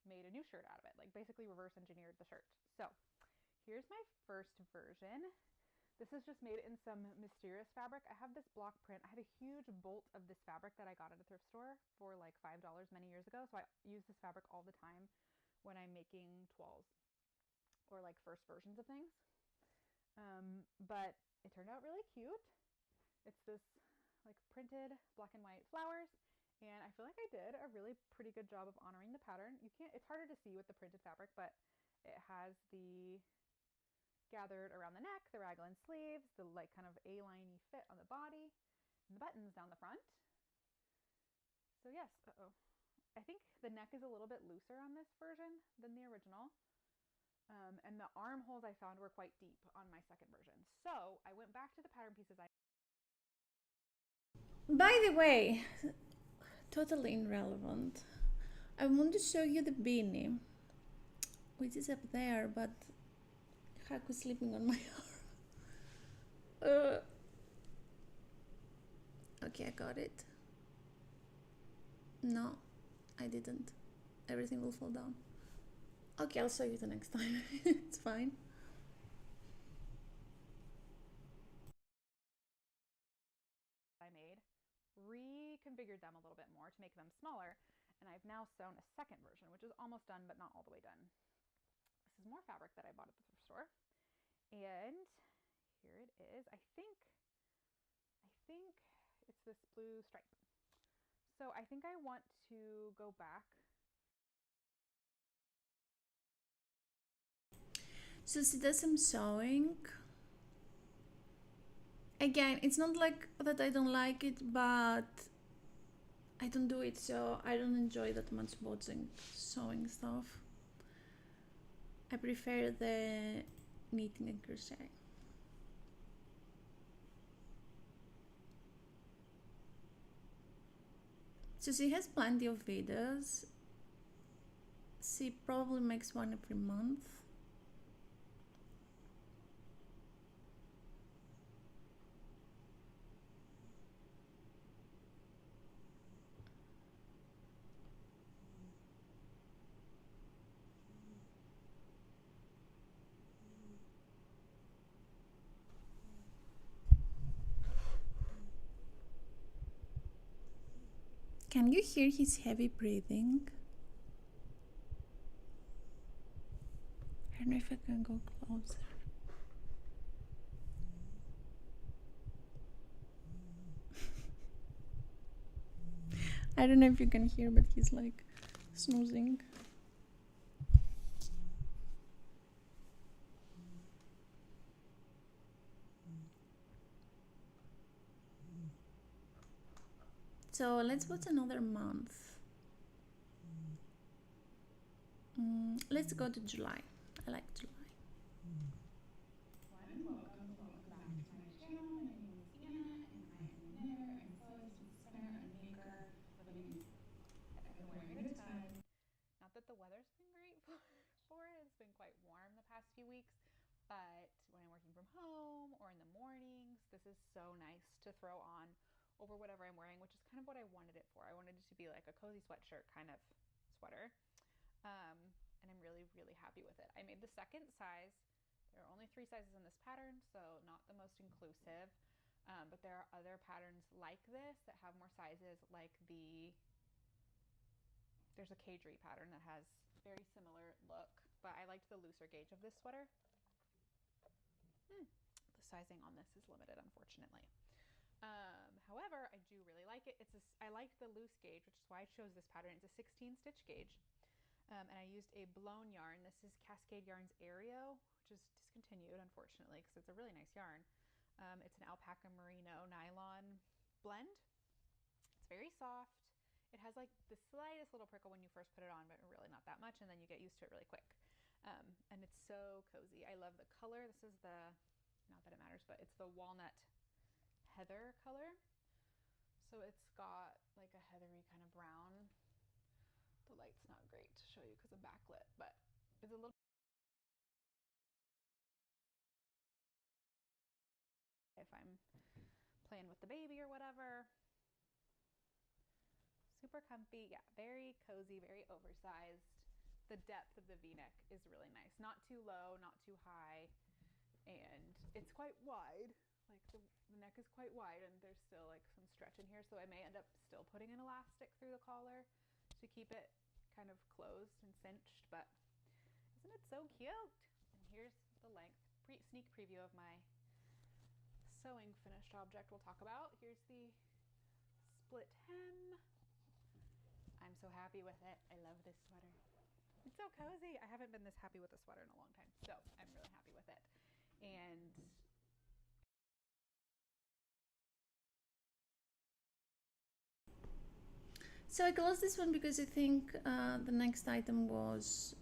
Made a new shirt out of it, like basically reverse engineered the shirt. So here's my first version. This is just made in some mysterious fabric. I have this block print. I have a huge bolt of this fabric that I got at a thrift store for like $5 many years ago. So I use this fabric all the time when I'm making toiles or like first versions of things. But it turned out really cute. It's this like printed black and white flowers, and I feel like I did a really pretty good job of honoring the pattern. It's harder to see with the printed fabric, but it has the gathered around the neck, the raglan sleeves, the like kind of A-liney fit on the body, and the buttons down the front. So yes, I think the neck is a little bit looser on this version than the original. And the armholes I found were quite deep on my second version. So I went back to the pattern pieces I... By the way, totally irrelevant. I want to show you the beanie, which is up there, but Haku's sleeping on my arm. Okay, I got it. No, I didn't. Everything will fall down. Okay, I'll show you the next time. It's fine. I made, reconfigured them a little bit more to make them smaller, and I've now sewn a second version, which is almost done but not all the way done. This is more fabric that I bought at the thrift store, and here it is. I think it's this blue stripe. So I think I want to go back. So she does some sewing. Again, it's not like that I don't like it, but I don't do it, so I don't enjoy that much watching sewing stuff. I prefer the knitting and crochet. So she has plenty of videos. She probably makes one every month. Can you hear his heavy breathing? I don't know if I can go closer. I don't know if you can hear, but he's like snoozing. So let's watch another month. Let's go to July. I like July. Welcome back to my channel. My name is Anna, and I am a knitter and sewist, spinner and maker living in... I've been wearing a ton. Not that the weather's been great for it. It's been quite warm the past few weeks, but when I'm working from home or in the mornings, this is so nice to throw on over whatever I'm wearing, which is kind of what I wanted it for. I wanted it to be like a cozy sweatshirt kind of sweater. And I'm really, really happy with it. I made the second size. There are only 3 sizes in this pattern, so not the most inclusive. But there are other patterns like this that have more sizes, like there's a Kadri pattern that has very similar look but I liked the looser gauge of this sweater. The sizing on this is limited, unfortunately. However, I do really like it. I liked the loose gauge, which is why I chose this pattern. It's a 16 stitch gauge. And I used a blown yarn. This is Cascade Yarns Aereo, which is discontinued, unfortunately, because it's a really nice yarn. It's an alpaca merino nylon blend. It's very soft. It has like the slightest little prickle when you first put it on, but really not that much, and then you get used to it really quick. And it's so cozy. I love the color. This is the, not that it matters, but it's the walnut heather color. So it's got like a heathery kind of brown. The light's not great to show you because I'm backlit, but it's a little if I'm playing with the baby or whatever. Super comfy, yeah, very cozy, very oversized. The depth of the v-neck is really nice. Not too low, not too high, and it's quite wide. Like the neck is quite wide, and there's still like some stretch in here, so I may end up still putting an elastic through the collar to keep it kind of closed and cinched, but isn't it so cute? And here's the length. Sneak preview of my sewing finished object we'll talk about. Here's the split hem. I'm so happy with it. I love this sweater. It's so cozy. I haven't been this happy with a sweater in a long time, so I'm really happy with it. And so I closed this one because I think the next item was,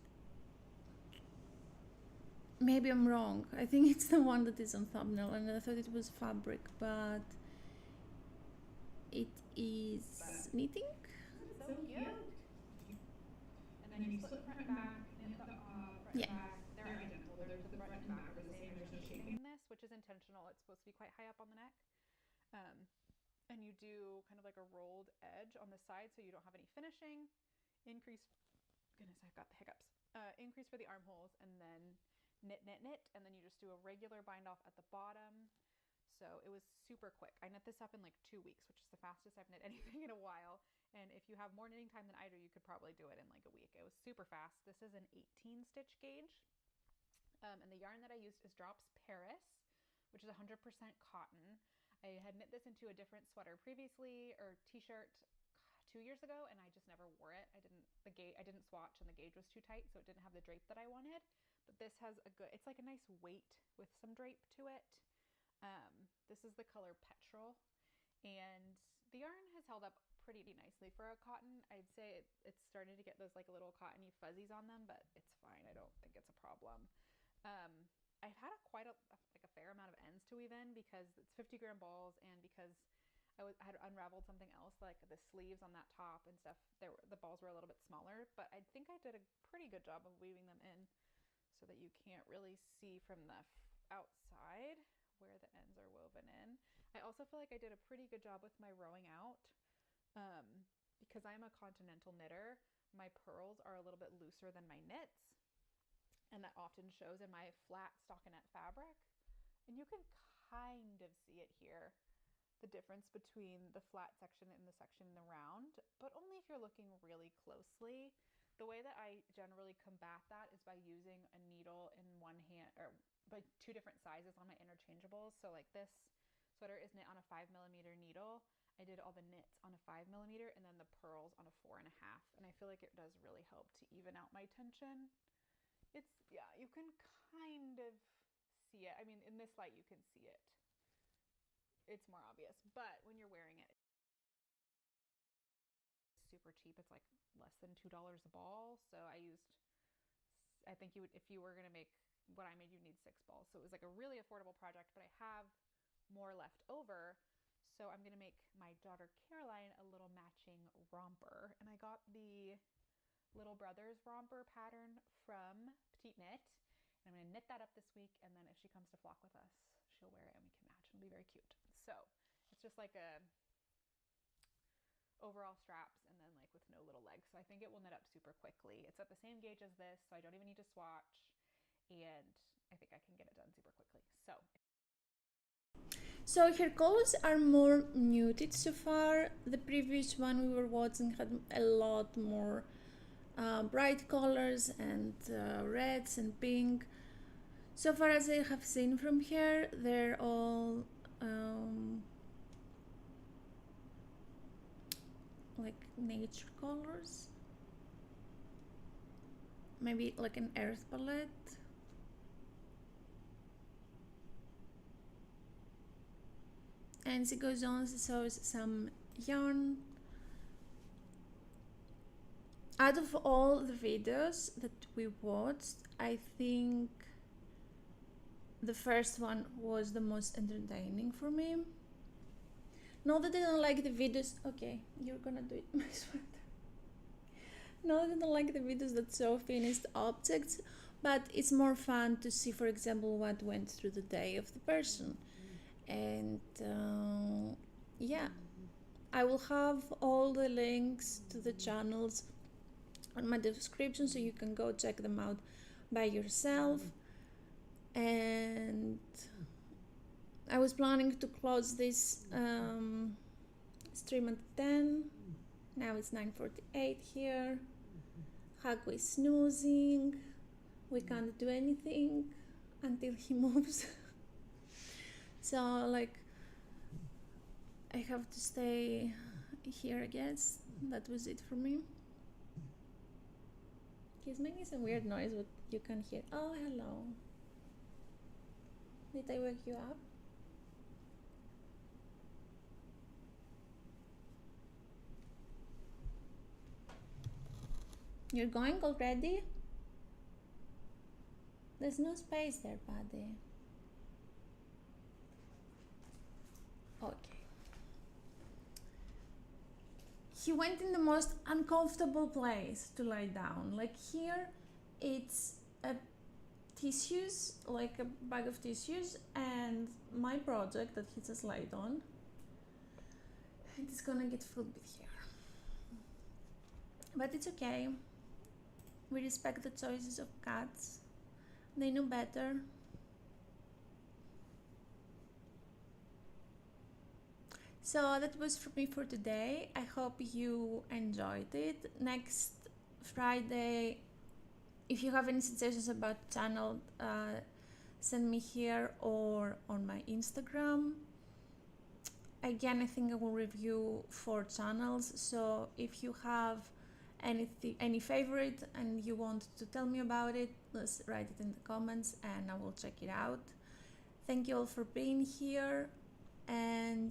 maybe I'm wrong, I think it's the one that is on thumbnail, and I thought it was fabric, but it is knitting. so cute. And then you split the front and back, knit the front and back. They're identical. They're the front and back are the same. There's no shaping in this, which is intentional. It's supposed to be quite high up on the neck. And you do kind of like a rolled edge on the side so you don't have any finishing. Increase, goodness, I've got the hiccups. Increase for the armholes, and then knit, knit, knit, and then you just do a regular bind off at the bottom. So it was super quick. I knit this up in like 2 weeks, which is the fastest I've knit anything in a while. And if you have more knitting time than I do, you could probably do it in like a week. It was super fast. This is an 18 stitch gauge. And the yarn that I used is Drops Paris, which is 100% cotton. I had knit this into a different sweater previously, or t-shirt 2 years ago, and I just never wore it. I didn't swatch, and the gauge was too tight, so it didn't have the drape that I wanted. But this has it's like a nice weight with some drape to it. This is the color Petrol, and the yarn has held up pretty nicely for a cotton. I'd say it's starting to get those like little cottony fuzzies on them, but it's fine. I don't think it's a problem. I've had quite a fair amount of ends to weave in because it's 50-gram balls, and because I had unraveled something else, like the sleeves on that top and stuff. The balls were a little bit smaller, but I think I did a pretty good job of weaving them in so that you can't really see from the outside where the ends are woven in. I also feel like I did a pretty good job with my rowing out. Because I'm a continental knitter, my purls are a little bit looser than my knits, and that often shows in my flat stockinette fabric. And you can kind of see it here, the difference between the flat section and the section in the round, but only if you're looking really closely. The way that I generally combat that is by using a needle in one hand, or by 2 different sizes on my interchangeables. So like this sweater is knit on a 5mm needle. I did all the knits on a 5mm, and then the purls on a 4.5. And I feel like it does really help to even out my tension. Yeah, you can kind of see it. I mean, in this light, you can see it. It's more obvious, but when you're wearing it, it's super cheap. It's like less than $2 a ball. So I think if you were going to make what I made, you need 6 balls. So it was like a really affordable project, but I have more left over. So I'm going to make my daughter Caroline a little matching romper. And I got the Little Brothers romper pattern from Petite Knit. And I'm going to knit that up this week. And then if she comes to flock with us, she'll wear it and we can match. It'll be very cute. So it's just like a overall straps and then like with no little legs. So I think it will knit up super quickly. It's at the same gauge as this, so I don't even need to swatch. And I think I can get it done super quickly. So her colors are more muted so far. The previous one we were watching had a lot more bright colors and reds and pink. So far as I have seen from here, they're all like nature colors, maybe like an earth palette. And she goes on, she shows some yarn. Out of all the videos that we watched, I think the first one was the most entertaining for me. Not that I don't like the videos. Okay, you're gonna do it, my sweater. Not that I don't like the videos that show finished objects, but it's more fun to see, for example, what went through the day of the person. And yeah, I will have all the links to the channels on my description, so you can go check them out by yourself. And I was planning to close this stream at 10. Now it's 9:48 here. Haku is snoozing. We can't do anything until he moves. So like I have to stay here, I guess. That was it for me. He's making some weird noise, but you can hear. Oh, hello. Did I wake you up? You're going already? There's no space there, buddy. Okay. He went in the most uncomfortable place to lie down. Like here, it's a tissues, like a bag of tissues, and my project that he just laid on. And it's gonna get filled with hair. But it's okay. We respect the choices of cats. They know better. So that was for me for today. I hope you enjoyed it. Next Friday, if you have any suggestions about the channel, send me here or on my Instagram. Again, I think I will review 4 channels, so if you have any favorite and you want to tell me about it, let's write it in the comments and I will check it out. Thank you all for being here, and